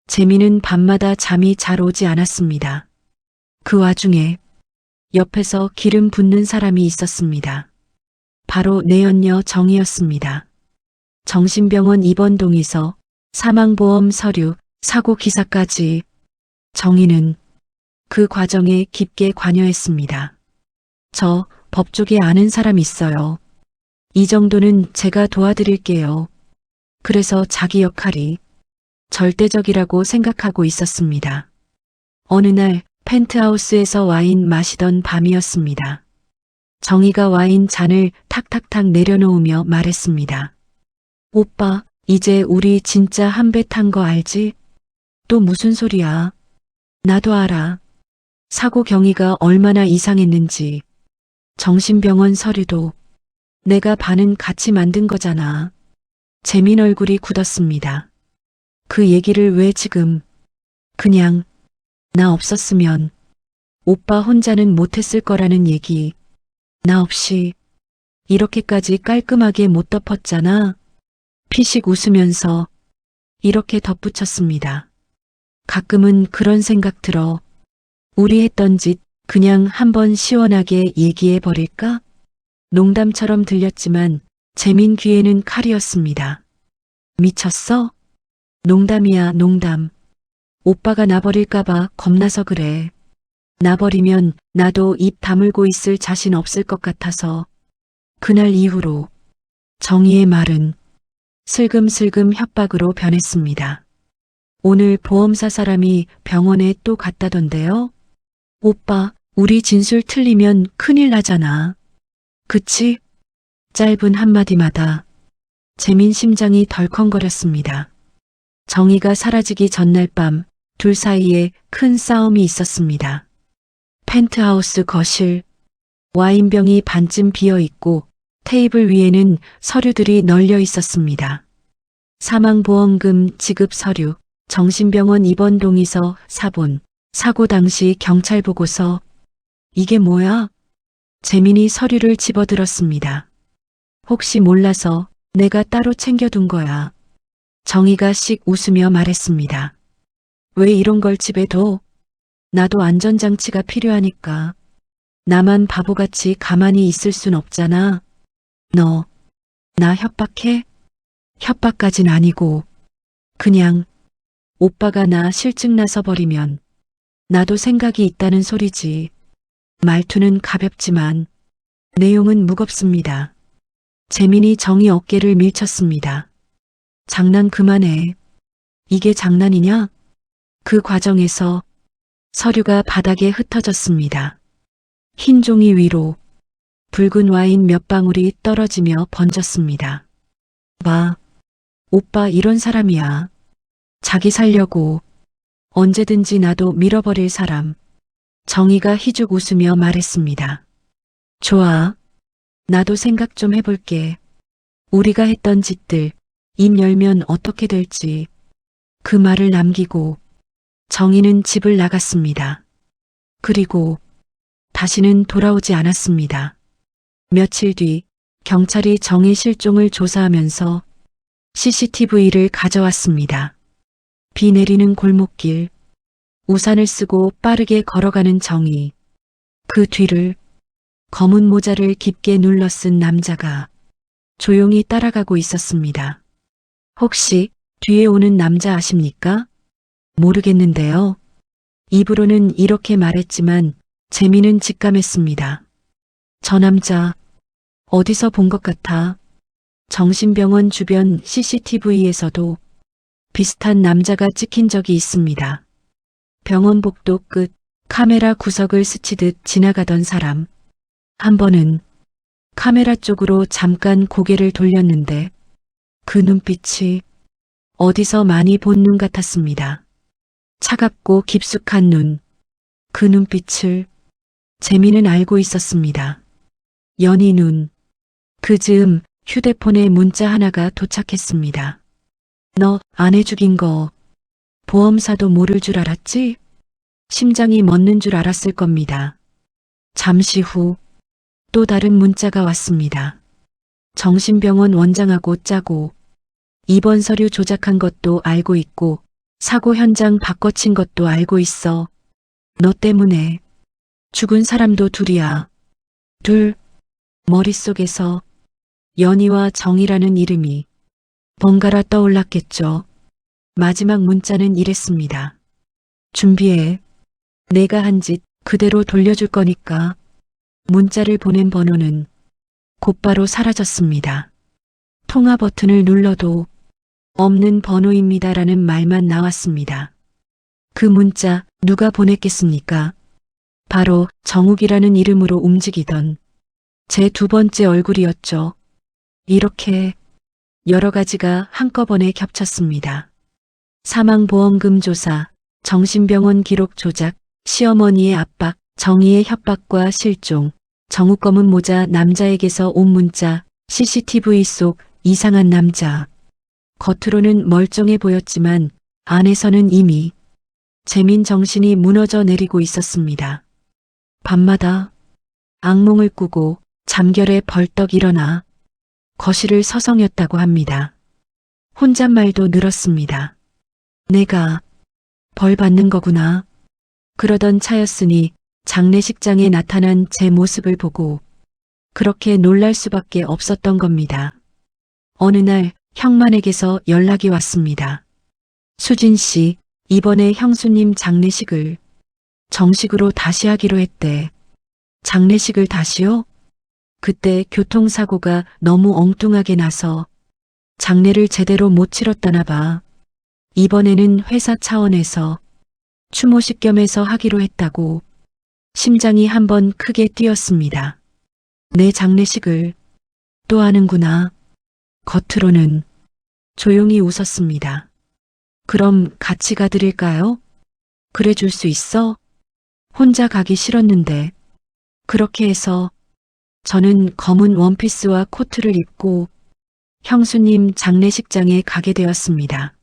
[SPEAKER 2] 재민은 밤마다 잠이 잘 오지 않았습니다. 그 와중에 옆에서 기름 붓는 사람이 있었습니다. 바로 내연녀 정이었습니다. 정신병원 입원 동의서, 사망보험 서류, 사고 기사까지 정희는 그 과정에 깊게 관여했습니다. 저 법 쪽에 아는 사람 있어요. 이 정도는 제가 도와드릴게요. 그래서 자기 역할이 절대적이라고 생각하고 있었습니다. 어느 날 펜트하우스에서 와인 마시던 밤이었습니다. 정희가 와인 잔을 탁탁탁 내려놓으며 말했습니다. 오빠, 이제 우리 진짜 한배 탄 거 알지? 또 무슨 소리야? 나도 알아. 사고 경위가 얼마나 이상했는지. 정신병원 서류도 내가 반은 같이 만든 거잖아. 재민 얼굴이 굳었습니다. 그 얘기를 왜 지금? 그냥 나 없었으면 오빠 혼자는 못했을 거라는 얘기. 나 없이 이렇게까지 깔끔하게 못 덮었잖아. 피식 웃으면서 이렇게 덧붙였습니다. 가끔은 그런 생각 들어. 우리 했던 짓 그냥 한번 시원하게 얘기해 버릴까? 농담처럼 들렸지만 재민 귀에는 칼이었습니다. 미쳤어? 농담이야, 농담. 오빠가 나 버릴까봐 겁나서 그래. 나 버리면 나도 입 다물고 있을 자신 없을 것 같아서. 그날 이후로 정희의 말은 슬금슬금 협박으로 변했습니다. 오늘 보험사 사람이 병원에 또 갔다던데요? 오빠, 우리 진술 틀리면 큰일 나잖아. 그치? 짧은 한마디마다 재민 심장이 덜컹거렸습니다. 정희가 사라지기 전날 밤 둘 사이에 큰 싸움이 있었습니다. 펜트하우스 거실, 와인병이 반쯤 비어 있고 테이블 위에는 서류들이 널려 있었습니다. 사망보험금 지급 서류, 정신병원 입원 동의서, 사본, 사고 당시 경찰 보고서. 이게 뭐야? 재민이 서류를 집어들었습니다. 혹시 몰라서 내가 따로 챙겨둔 거야. 정희가 씩 웃으며 말했습니다. 왜 이런 걸 집에 둬? 나도 안전장치가 필요하니까. 나만 바보같이 가만히 있을 순 없잖아. 너, 나 협박해? 협박까진 아니고 그냥 오빠가 나 실증 나서 버리면 나도 생각이 있다는 소리지. 말투는 가볍지만 내용은 무겁습니다. 재민이 정희 어깨를 밀쳤습니다. 장난 그만해. 이게 장난이냐? 그 과정에서 서류가 바닥에 흩어졌습니다. 흰 종이 위로 붉은 와인 몇 방울이 떨어지며 번졌습니다. 봐, 오빠 이런 사람이야. 자기 살려고 언제든지 나도 밀어버릴 사람. 정희가 희죽 웃으며 말했습니다. 좋아. 나도 생각 좀 해볼게. 우리가 했던 짓들 입 열면 어떻게 될지. 그 말을 남기고 정희는 집을 나갔습니다. 그리고 다시는 돌아오지 않았습니다. 며칠 뒤 경찰이 정희 실종을 조사하면서 CCTV를 가져왔습니다. 비 내리는 골목길, 우산을 쓰고 빠르게 걸어가는 정희. 그 뒤를 검은 모자를 깊게 눌러 쓴 남자가 조용히 따라가고 있었습니다. 혹시 뒤에 오는 남자 아십니까? 모르겠는데요. 입으로는 이렇게 말했지만 재민은 직감했습니다. 저 남자 어디서 본 것 같아. 정신병원 주변 CCTV에서도 비슷한 남자가 찍힌 적이 있습니다. 병원 복도 끝 카메라 구석을 스치듯 지나가던 사람. 한 번은 카메라 쪽으로 잠깐 고개를 돌렸는데 그 눈빛이 어디서 많이 본 눈 같았습니다. 차갑고 깊숙한 눈. 그 눈빛을 재민은 알고 있었습니다. 연희 눈. 그 즈음 휴대폰에 문자 하나가 도착했습니다. 너 아내 죽인 거 보험사도 모를 줄 알았지? 심장이 멎는 줄 알았을 겁니다. 잠시 후 또 다른 문자가 왔습니다. 정신병원 원장하고 짜고 입원 서류 조작한 것도 알고 있고 사고 현장 바꿔친 것도 알고 있어. 너 때문에 죽은 사람도 둘이야. 둘. 머릿속에서 연희와 정이라는 이름이 번갈아 떠올랐겠죠. 마지막 문자는 이랬습니다. 준비해. 내가 한 짓 그대로 돌려줄 거니까. 문자를 보낸 번호는 곧바로 사라졌습니다. 통화 버튼을 눌러도 없는 번호입니다라는 말만 나왔습니다. 그 문자 누가 보냈겠습니까? 바로 정욱이라는 이름으로 움직이던 제 두 번째 얼굴이었죠. 이렇게 여러 가지가 한꺼번에 겹쳤습니다. 사망보험금 조사, 정신병원 기록 조작, 시어머니의 압박, 정의의 협박과 실종, 정욱 검은 모자 남자에게서 온 문자, CCTV 속 이상한 남자. 겉으로는 멀쩡해 보였지만 안에서는 이미 재민 정신이 무너져 내리고 있었습니다. 밤마다 악몽을 꾸고 잠결에 벌떡 일어나 거실을 서성였다고 합니다. 혼잣말도 늘었습니다. 내가 벌 받는 거구나. 그러던 차였으니 장례식장에 나타난 제 모습을 보고 그렇게 놀랄 수밖에 없었던 겁니다. 어느 날 형만에게서 연락이 왔습니다. 수진 씨, 이번에 형수님 장례식을 정식으로 다시 하기로 했대. 장례식을 다시요? 그때 교통사고가 너무 엉뚱하게 나서 장례를 제대로 못 치렀다나 봐. 이번에는 회사 차원에서 추모식 겸해서 하기로 했다고. 심장이 한번 크게 뛰었습니다. 내 장례식을 또 하는구나. 겉으로는 조용히 웃었습니다. 그럼 같이 가드릴까요? 그래 줄 수 있어? 혼자 가기 싫었는데. 그렇게 해서 저는 검은 원피스와 코트를 입고 형수님 장례식장에 가게 되었습니다.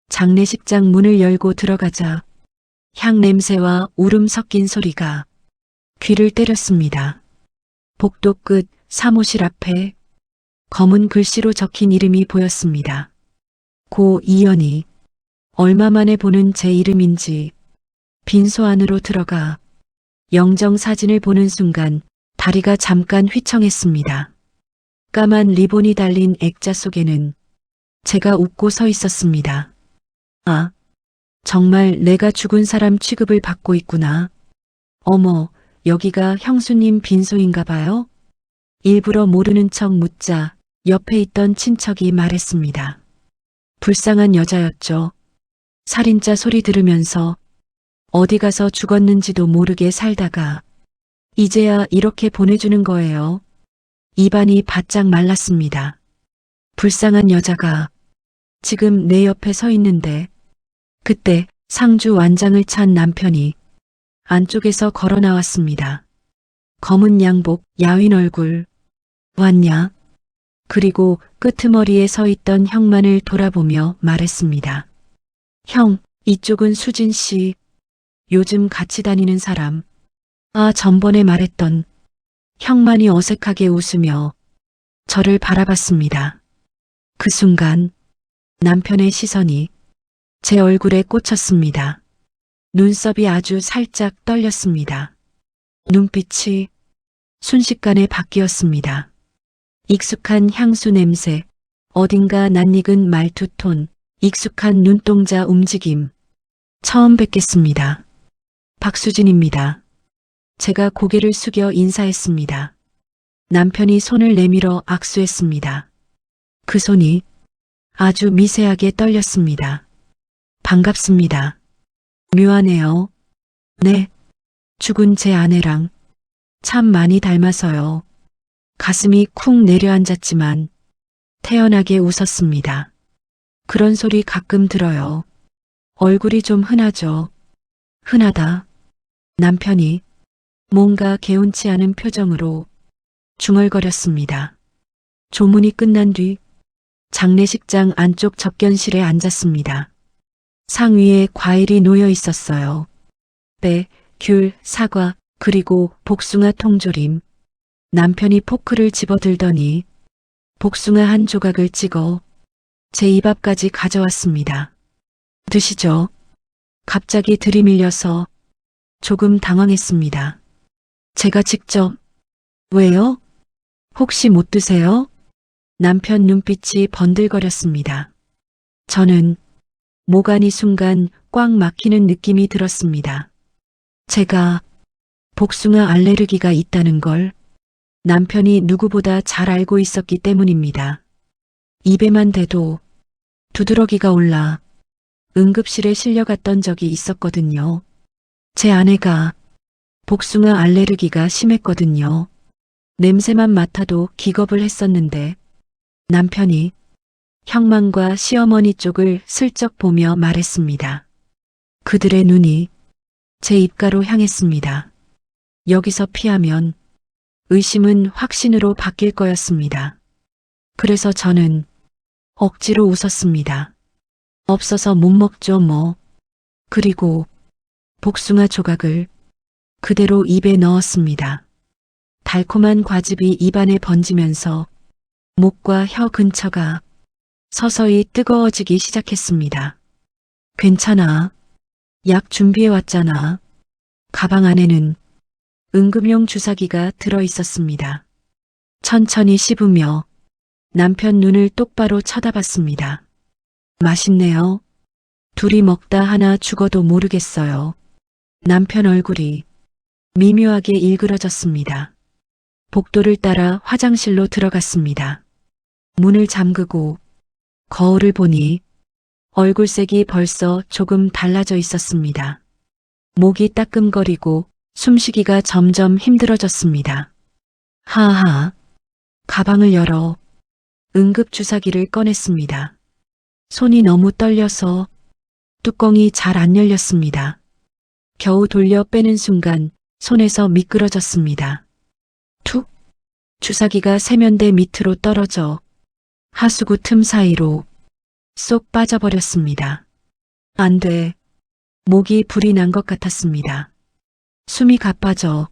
[SPEAKER 2] 장례식장 문을 열고 들어가자 향 냄새와 울음 섞인 소리가 귀를 때렸습니다. 복도 끝 사무실 앞에 검은 글씨로 적힌 이름이 보였습니다. 고 이연희. 얼마 만에 보는 제 이름인지 빈소 안으로 들어가 영정 사진을 보는 순간 다리가 잠깐 휘청했습니다. 까만 리본이 달린 액자 속에는 제가 웃고 서 있었습니다. 아, 정말 내가 죽은 사람 취급을 받고 있구나. 어머, 여기가 형수님 빈소인가 봐요? 일부러 모르는 척 묻자 옆에 있던 친척이 말했습니다. 불쌍한 여자였죠. 살인자 소리 들으면서 어디 가서 죽었는지도 모르게 살다가 이제야 이렇게 보내주는 거예요. 입안이 바짝 말랐습니다. 불쌍한 여자가 지금 내 옆에 서 있는데 그때 상주 완장을 찬 남편이 안쪽에서 걸어 나왔습니다. 검은 양복, 야윈 얼굴. 왔냐? 그리고 끄트머리에 서 있던 형만을 돌아보며 말했습니다. 형, 이쪽은 수진 씨. 요즘 같이 다니는 사람. 아, 전번에 말했던. 형만이 어색하게 웃으며 저를 바라봤습니다. 그 순간 남편의 시선이 제 얼굴에 꽂혔습니다. 눈썹이 아주 살짝 떨렸습니다. 눈빛이 순식간에 바뀌었습니다. 익숙한 향수 냄새, 어딘가 낯익은 말투 톤, 익숙한 눈동자 움직임. 처음 뵙겠습니다. 박수진입니다. 제가 고개를 숙여 인사했습니다. 남편이 손을 내밀어 악수했습니다. 그 손이 아주 미세하게 떨렸습니다. 반갑습니다. 묘하네요. 네, 죽은 제 아내랑 참 많이 닮아서요. 가슴이 쿵 내려앉았지만 태연하게 웃었습니다. 그런 소리 가끔 들어요. 얼굴이 좀 흔하죠. 흔하다. 남편이 뭔가 개운치 않은 표정으로 중얼거렸습니다. 조문이 끝난 뒤 장례식장 안쪽 접견실에 앉았습니다. 상위에 과일이 놓여 있었어요. 배, 귤, 사과, 그리고 복숭아 통조림. 남편이 포크를 집어들더니 복숭아 한 조각을 찍어 제 입 앞까지 가져왔습니다. 드시죠. 갑자기 들이밀려서 조금 당황했습니다. 제가 직접. 왜요? 혹시 못 드세요? 남편 눈빛이 번들거렸습니다. 저는 목 안이 순간 꽉 막히는 느낌이 들었습니다. 제가 복숭아 알레르기가 있다는 걸 남편이 누구보다 잘 알고 있었기 때문입니다. 입에만 대도 두드러기가 올라 응급실에 실려갔던 적이 있었거든요. 제 아내가 복숭아 알레르기가 심했거든요. 냄새만 맡아도 기겁을 했었는데 남편이 형만과 시어머니 쪽을 슬쩍 보며 말했습니다. 그들의 눈이 제 입가로 향했습니다. 여기서 피하면 의심은 확신으로 바뀔 거였습니다. 그래서 저는 억지로 웃었습니다. 없어서 못 먹죠 뭐. 그리고 복숭아 조각을 그대로 입에 넣었습니다. 달콤한 과즙이 입안에 번지면서 목과 혀 근처가 서서히 뜨거워지기 시작했습니다. 괜찮아. 약 준비해 왔잖아. 가방 안에는 응급용 주사기가 들어 있었습니다. 천천히 씹으며 남편 눈을 똑바로 쳐다봤습니다. 맛있네요. 둘이 먹다 하나 죽어도 모르겠어요. 남편 얼굴이 미묘하게 일그러졌습니다. 복도를 따라 화장실로 들어갔습니다. 문을 잠그고 거울을 보니 얼굴색이 벌써 조금 달라져 있었습니다. 목이 따끔거리고 숨쉬기가 점점 힘들어졌습니다. 하하. 가방을 열어 응급주사기를 꺼냈습니다. 손이 너무 떨려서 뚜껑이 잘 안 열렸습니다. 겨우 돌려 빼는 순간 손에서 미끄러졌습니다. 툭! 주사기가 세면대 밑으로 떨어져 하수구 틈 사이로 쏙 빠져버렸습니다. 안 돼. 목이 불이 난 것 같았습니다. 숨이 가빠져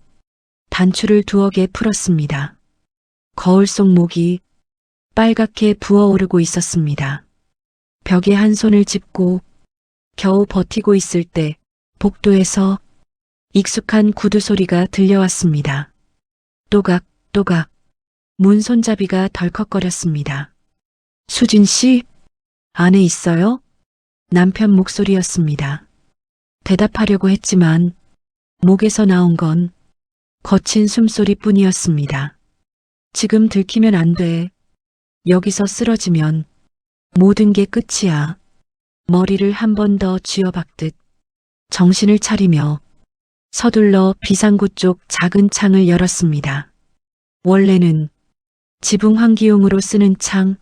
[SPEAKER 2] 단추를 두어 개 풀었습니다. 거울 속 목이 빨갛게 부어오르고 있었습니다. 벽에 한 손을 짚고 겨우 버티고 있을 때 복도에서 익숙한 구두 소리가 들려왔습니다. 또각또각 문 손잡이가 덜컥거렸습니다. 수진 씨, 안에 있어요? 남편 목소리였습니다. 대답하려고 했지만 목에서 나온 건 거친 숨소리뿐이었습니다. 지금 들키면 안 돼. 여기서 쓰러지면 모든 게 끝이야. 머리를 한 번 더 쥐어박듯 정신을 차리며 서둘러 비상구 쪽 작은 창을 열었습니다. 원래는 지붕 환기용으로 쓰는 창,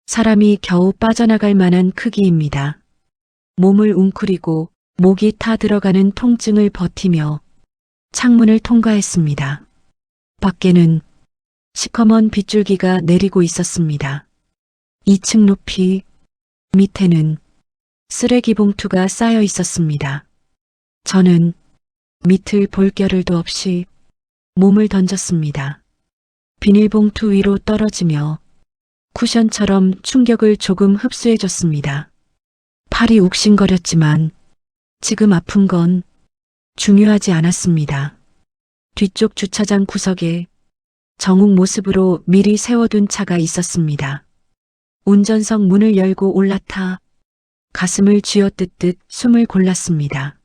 [SPEAKER 2] 사람이 겨우 빠져나갈 만한 크기입니다. 몸을 웅크리고 목이 타 들어가는 통증을 버티며 창문을 통과했습니다. 밖에는 시커먼 빗줄기가 내리고 있었습니다. 2층 높이 밑에는 쓰레기 봉투가 쌓여 있었습니다. 저는 밑을 볼 겨를도 없이 몸을 던졌습니다. 비닐봉투 위로 떨어지며 쿠션처럼 충격을 조금 흡수해줬습니다. 팔이 욱신거렸지만 지금 아픈 건 중요하지 않았습니다. 뒤쪽 주차장 구석에 정욱 모습으로 미리 세워둔 차가 있었습니다. 운전석 문을 열고 올라타 가슴을 쥐어뜯듯 숨을 골랐습니다.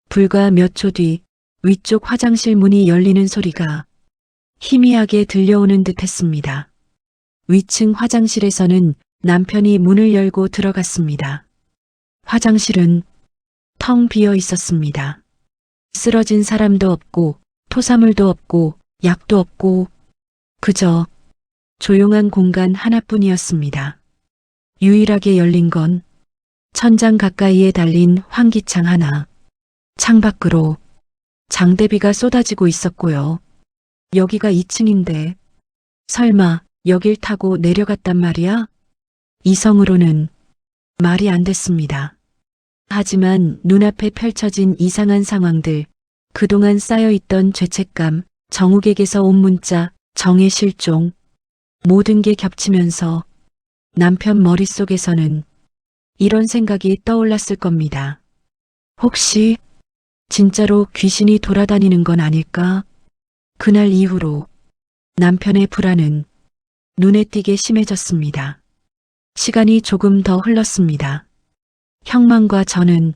[SPEAKER 2] 불과 몇 초 뒤 위쪽 화장실 문이 열리는 소리가 희미하게 들려오는 듯 했습니다. 위층 화장실에서는 남편이 문을 열고 들어갔습니다. 화장실은 텅 비어 있었습니다. 쓰러진 사람도 없고 토사물도 없고 약도 없고 그저 조용한 공간 하나뿐이었습니다. 유일하게 열린 건 천장 가까이에 달린 환기창 하나. 창밖으로 장대비가 쏟아지고 있었고요. 여기가 2층인데 설마 여길 타고 내려갔단 말이야? 이성으로는 말이 안 됐습니다. 하지만 눈앞에 펼쳐진 이상한 상황들, 그동안 쌓여있던 죄책감, 정욱에게서 온 문자, 정의 실종, 모든 게 겹치면서 남편 머릿속에서는 이런 생각이 떠올랐을 겁니다. 혹시 진짜로 귀신이 돌아다니는 건 아닐까? 그날 이후로 남편의 불안은 눈에 띄게 심해졌습니다. 시간이 조금 더 흘렀습니다. 형만과 저는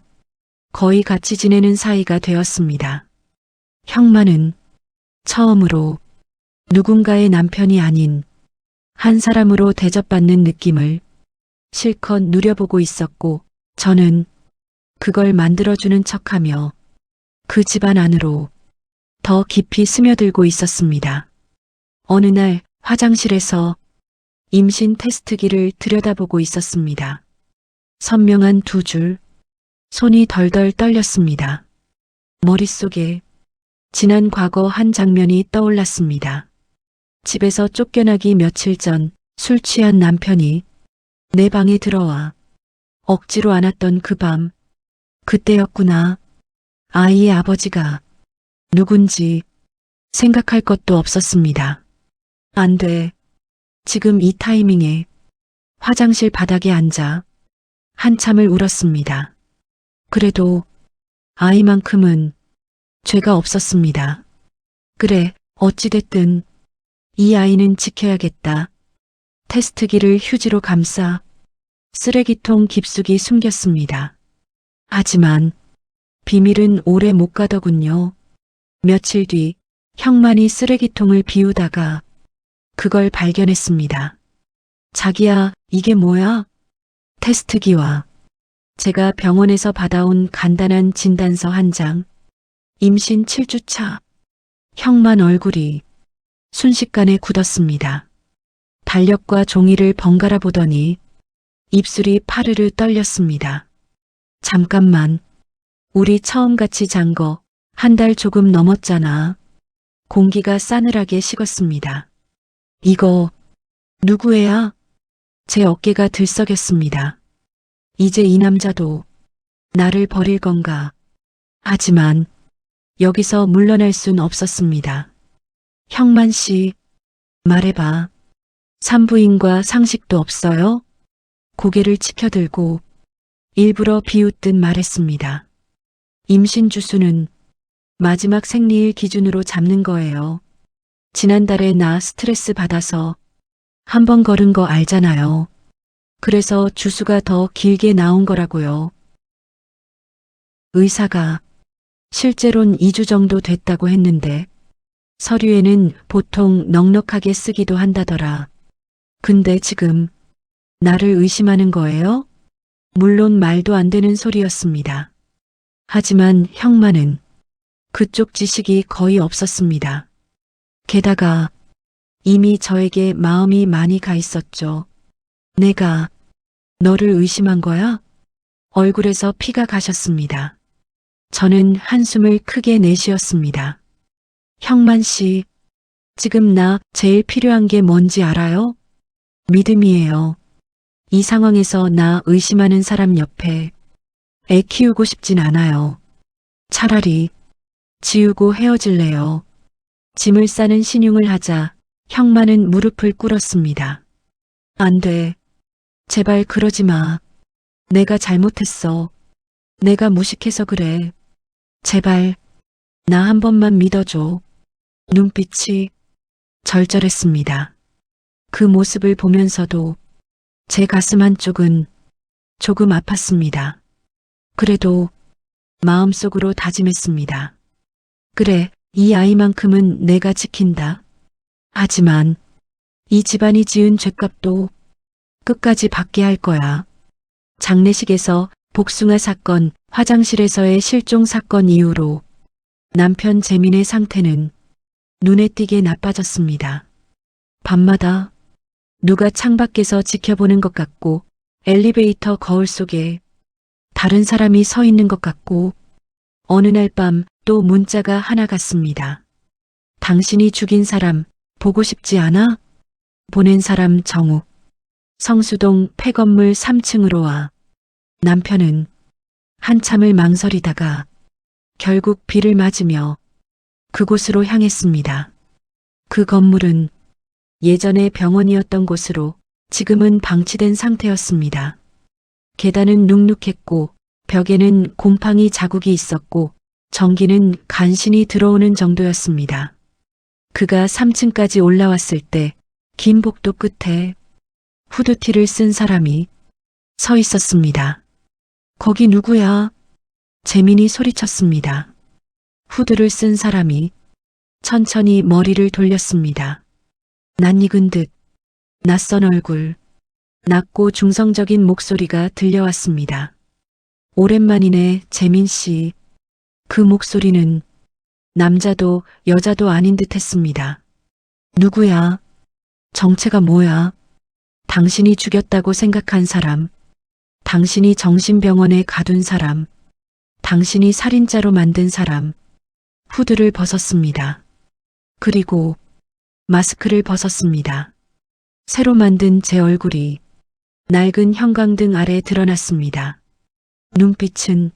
[SPEAKER 2] 거의 같이 지내는 사이가 되었습니다. 형만은 처음으로 누군가의 남편이 아닌 한 사람으로 대접받는 느낌을 실컷 누려보고 있었고, 저는 그걸 만들어주는 척하며 그 집안 안으로 더 깊이 스며들고 있었습니다. 어느 날 화장실에서 임신 테스트기를 들여다보고 있었습니다. 선명한 두 줄, 손이 덜덜 떨렸습니다. 머릿속에 지난 과거 한 장면이 떠올랐습니다. 집에서 쫓겨나기 며칠 전 술 취한 남편이 내 방에 들어와 억지로 안았던 그 밤, 그때였구나. 아이의 아버지가 누군지 생각할 것도 없었습니다. 안 돼. 지금 이 타이밍에 화장실 바닥에 앉아 한참을 울었습니다. 그래도 아이만큼은 죄가 없었습니다. 그래, 어찌됐든 이 아이는 지켜야겠다. 테스트기를 휴지로 감싸 쓰레기통 깊숙이 숨겼습니다. 하지만 비밀은 오래 못 가더군요. 며칠 뒤 형만이 쓰레기통을 비우다가 그걸 발견했습니다. 자기야, 이게 뭐야? 테스트기와 제가 병원에서 받아온 간단한 진단서 한 장, 임신 7주차. 형만 얼굴이 순식간에 굳었습니다. 달력과 종이를 번갈아 보더니 입술이 파르르 떨렸습니다. 잠깐만, 우리 처음 같이 잔 거 한 달 조금 넘었잖아. 공기가 싸늘하게 식었습니다. 이거 누구 애야? 제 어깨가 들썩였습니다. 이제 이 남자도 나를 버릴 건가? 하지만 여기서 물러날 순 없었습니다. 형만 씨, 말해봐. 산부인과 상식도 없어요? 고개를 치켜들고 일부러 비웃듯 말했습니다. 임신 주수는 마지막 생리일 기준으로 잡는 거예요. 지난달에 나 스트레스 받아서 한 번 걸은 거 알잖아요. 그래서 주수가 더 길게 나온 거라고요. 의사가 실제론 2주 정도 됐다고 했는데 서류에는 보통 넉넉하게 쓰기도 한다더라. 근데 지금 나를 의심하는 거예요? 물론 말도 안 되는 소리였습니다. 하지만 형만은 그쪽 지식이 거의 없었습니다. 게다가 이미 저에게 마음이 많이 가 있었죠. 내가 너를 의심한 거야? 얼굴에서 피가 가셨습니다. 저는 한숨을 크게 내쉬었습니다. 형만 씨, 지금 나 제일 필요한 게 뭔지 알아요? 믿음이에요. 이 상황에서 나 의심하는 사람 옆에 애 키우고 싶진 않아요. 차라리 지우고 헤어질래요. 짐을 싸는 신용을 하자 형만은 무릎을 꿇었습니다. 안 돼. 제발 그러지 마. 내가 잘못했어. 내가 무식해서 그래. 제발 나 한 번만 믿어줘. 눈빛이 절절했습니다. 그 모습을 보면서도 제 가슴 한쪽은 조금 아팠습니다. 그래도 마음속으로 다짐했습니다. 그래, 이 아이만큼은 내가 지킨다. 하지만 이 집안이 지은 죗값도 끝까지 받게 할 거야. 장례식에서 복숭아 사건, 화장실에서의 실종 사건 이후로 남편 재민의 상태는 눈에 띄게 나빠졌습니다. 밤마다 누가 창밖에서 지켜보는 것 같고 엘리베이터 거울 속에 다른 사람이 서 있는 것 같고 어느 날 밤 또 문자가 하나 갔습니다. 당신이 죽인 사람 보고 싶지 않아? 보낸 사람 정우. 성수동 폐건물 3층으로 와. 남편은 한참을 망설이다가 결국 비를 맞으며 그곳으로 향했습니다. 그 건물은 예전에 병원이었던 곳으로 지금은 방치된 상태였습니다. 계단은 눅눅했고 벽에는 곰팡이 자국이 있었고 전기는 간신히 들어오는 정도였습니다. 그가 3층까지 올라왔을 때 긴 복도 끝에 후드티를 쓴 사람이 서 있었습니다. 거기 누구야? 재민이 소리쳤습니다. 후드를 쓴 사람이 천천히 머리를 돌렸습니다. 낯익은 듯 낯선 얼굴, 낮고 중성적인 목소리가 들려왔습니다. 오랜만이네, 재민 씨. 그 목소리는 남자도 여자도 아닌 듯 했습니다. 누구야? 정체가 뭐야? 당신이 죽였다고 생각한 사람, 당신이 정신병원에 가둔 사람, 당신이 살인자로 만든 사람. 후드를 벗었습니다. 그리고 마스크를 벗었습니다. 새로 만든 제 얼굴이 낡은 형광등 아래 드러났습니다. 눈빛은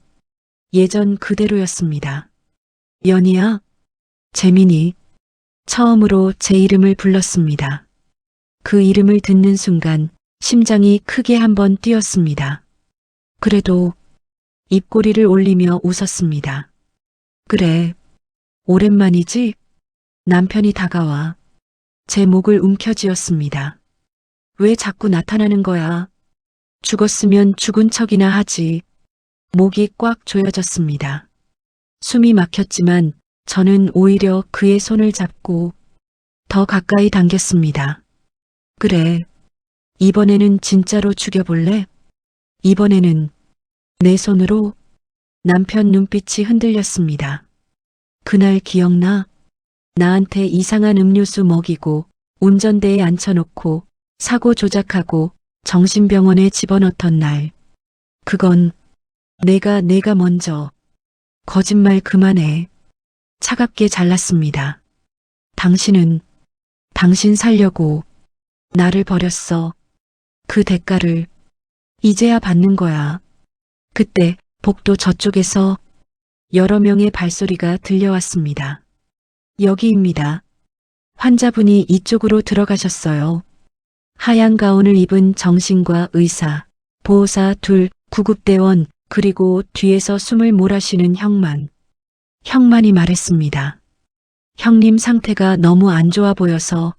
[SPEAKER 2] 예전 그대로였습니다. 연희야? 재민이 처음으로 제 이름을 불렀습니다. 그 이름을 듣는 순간 심장이 크게 한번 뛰었습니다. 그래도 입꼬리를 올리며 웃었습니다. 그래, 오랜만이지? 남편이 다가와 제 목을 움켜쥐었습니다. 왜 자꾸 나타나는 거야? 죽었으면 죽은 척이나 하지. 목이 꽉 조여졌습니다. 숨이 막혔지만 저는 오히려 그의 손을 잡고 더 가까이 당겼습니다. 그래, 이번에는 진짜로 죽여볼래? 이번에는 내 손으로. 남편 눈빛이 흔들렸습니다. 그날 기억나? 나한테 이상한 음료수 먹이고 운전대에 앉혀놓고 사고 조작하고 정신병원에 집어넣던 날. 그건 내가 먼저. 거짓말 그만해. 차갑게 잘랐습니다. 당신은 당신 살려고 나를 버렸어. 그 대가를 이제야 받는 거야. 그때 복도 저쪽에서 여러 명의 발소리가 들려왔습니다. 여기입니다. 환자분이 이쪽으로 들어가셨어요. 하얀 가운을 입은 정신과 의사, 보호사 둘, 구급대원, 그리고 뒤에서 숨을 몰아쉬는 형만. 형만이 말했습니다. 형님 상태가 너무 안 좋아 보여서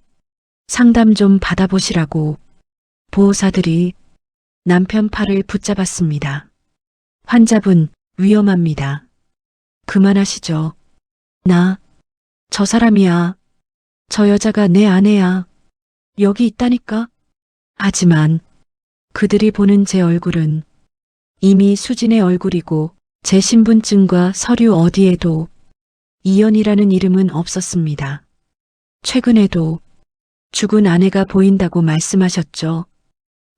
[SPEAKER 2] 상담 좀 받아보시라고. 보호사들이 남편 팔을 붙잡았습니다. 환자분, 위험합니다. 그만하시죠. 저 사람이야. 저 여자가 내 아내야. 여기 있다니까. 하지만 그들이 보는 제 얼굴은 이미 수진의 얼굴이고 제 신분증과 서류 어디에도 이연이라는 이름은 없었습니다. 최근에도 죽은 아내가 보인다고 말씀하셨죠.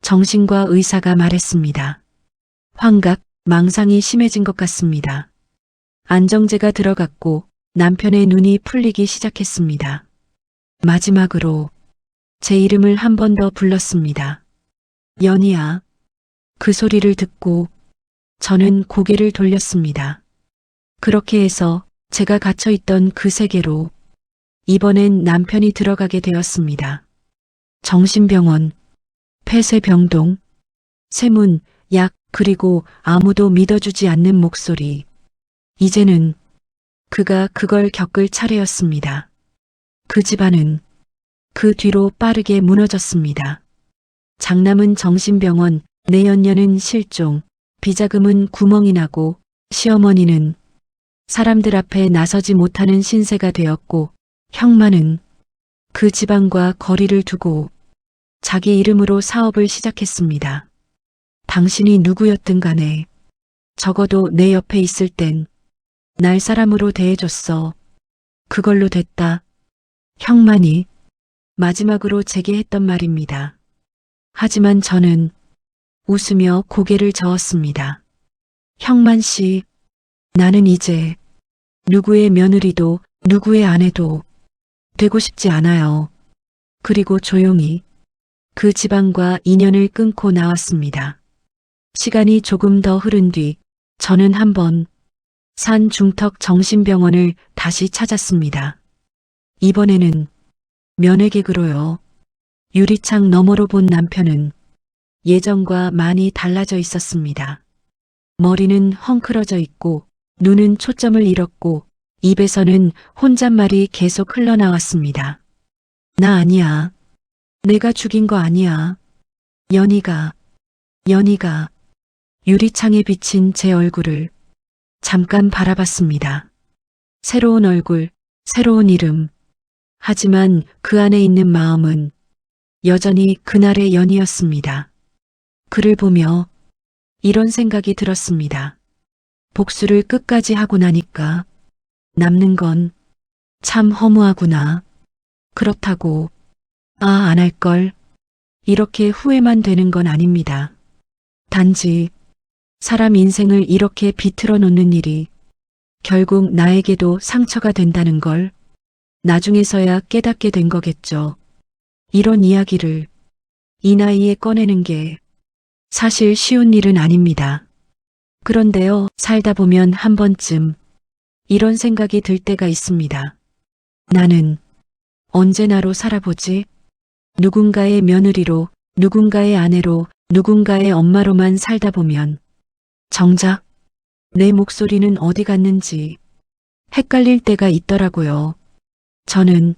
[SPEAKER 2] 정신과 의사가 말했습니다. 환각, 망상이 심해진 것 같습니다. 안정제가 들어갔고 남편의 눈이 풀리기 시작했습니다. 마지막으로 제 이름을 한 번 더 불렀습니다. 연희야. 그 소리를 듣고 저는 고개를 돌렸습니다. 그렇게 해서 제가 갇혀있던 그 세계로 이번엔 남편이 들어가게 되었습니다. 정신병원, 폐쇄병동, 세문, 약, 그리고 아무도 믿어주지 않는 목소리. 이제는 그가 그걸 겪을 차례였습니다. 그 집안은 그 뒤로 빠르게 무너졌습니다. 장남은 정신병원, 내연녀는 실종, 비자금은 구멍이 나고 시어머니는 사람들 앞에 나서지 못하는 신세가 되었고 형만은 그 집안과 거리를 두고 자기 이름으로 사업을 시작했습니다. 당신이 누구였든 간에 적어도 내 옆에 있을 땐 날 사람으로 대해줬어. 그걸로 됐다. 형만이 마지막으로 제게 했던 말입니다. 하지만 저는 웃으며 고개를 저었습니다. 형만 씨, 나는 이제 누구의 며느리도 누구의 아내도 되고 싶지 않아요. 그리고 조용히 그 집안과 인연을 끊고 나왔습니다. 시간이 조금 더 흐른 뒤 저는 한번 산 중턱 정신병원을 다시 찾았습니다. 이번에는 면회객으로요. 유리창 너머로 본 남편은 예전과 많이 달라져 있었습니다. 머리는 헝클어져 있고 눈은 초점을 잃었고 입에서는 혼잣말이 계속 흘러나왔습니다. 나 아니야. 내가 죽인 거 아니야. 연희가 유리창에 비친 제 얼굴을 잠깐 바라봤습니다. 새로운 얼굴, 새로운 이름. 하지만 그 안에 있는 마음은 여전히 그날의 연희였습니다. 그를 보며 이런 생각이 들었습니다. 복수를 끝까지 하고 나니까 남는 건 참 허무하구나. 그렇다고 안 할걸. 이렇게 후회만 되는 건 아닙니다. 단지 사람 인생을 이렇게 비틀어 놓는 일이 결국 나에게도 상처가 된다는 걸 나중에서야 깨닫게 된 거겠죠. 이런 이야기를 이 나이에 꺼내는 게 사실 쉬운 일은 아닙니다. 그런데요, 살다 보면 한 번쯤 이런 생각이 들 때가 있습니다. 나는 언제 나로 살아보지? 누군가의 며느리로, 누군가의 아내로, 누군가의 엄마로만 살다 보면 정작 내 목소리는 어디 갔는지 헷갈릴 때가 있더라고요. 저는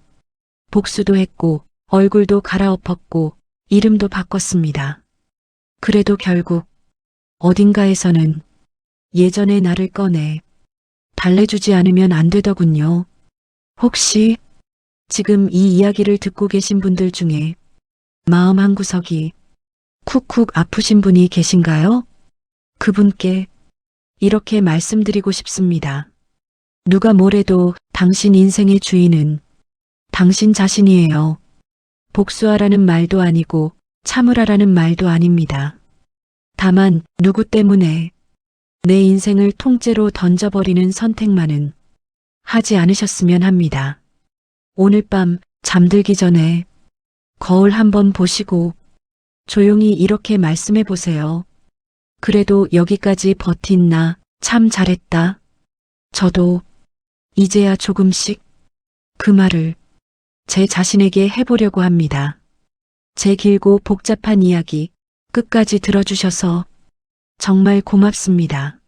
[SPEAKER 2] 복수도 했고 얼굴도 갈아엎었고 이름도 바꿨습니다. 그래도 결국 어딘가에서는 예전의 나를 꺼내 달래주지 않으면 안 되더군요. 혹시 지금 이 이야기를 듣고 계신 분들 중에 마음 한구석이 쿡쿡 아프신 분이 계신가요? 그분께 이렇게 말씀드리고 싶습니다. 누가 뭐래도 당신 인생의 주인은 당신 자신이에요. 복수하라는 말도 아니고 참으라라는 말도 아닙니다. 다만 누구 때문에 내 인생을 통째로 던져버리는 선택만은 하지 않으셨으면 합니다. 오늘 밤 잠들기 전에 거울 한번 보시고 조용히 이렇게 말씀해 보세요. 그래도 여기까지 버틴 나 참 잘했다. 저도 이제야 조금씩 그 말을 제 자신에게 해보려고 합니다. 제 길고 복잡한 이야기 끝까지 들어주셔서 정말 고맙습니다.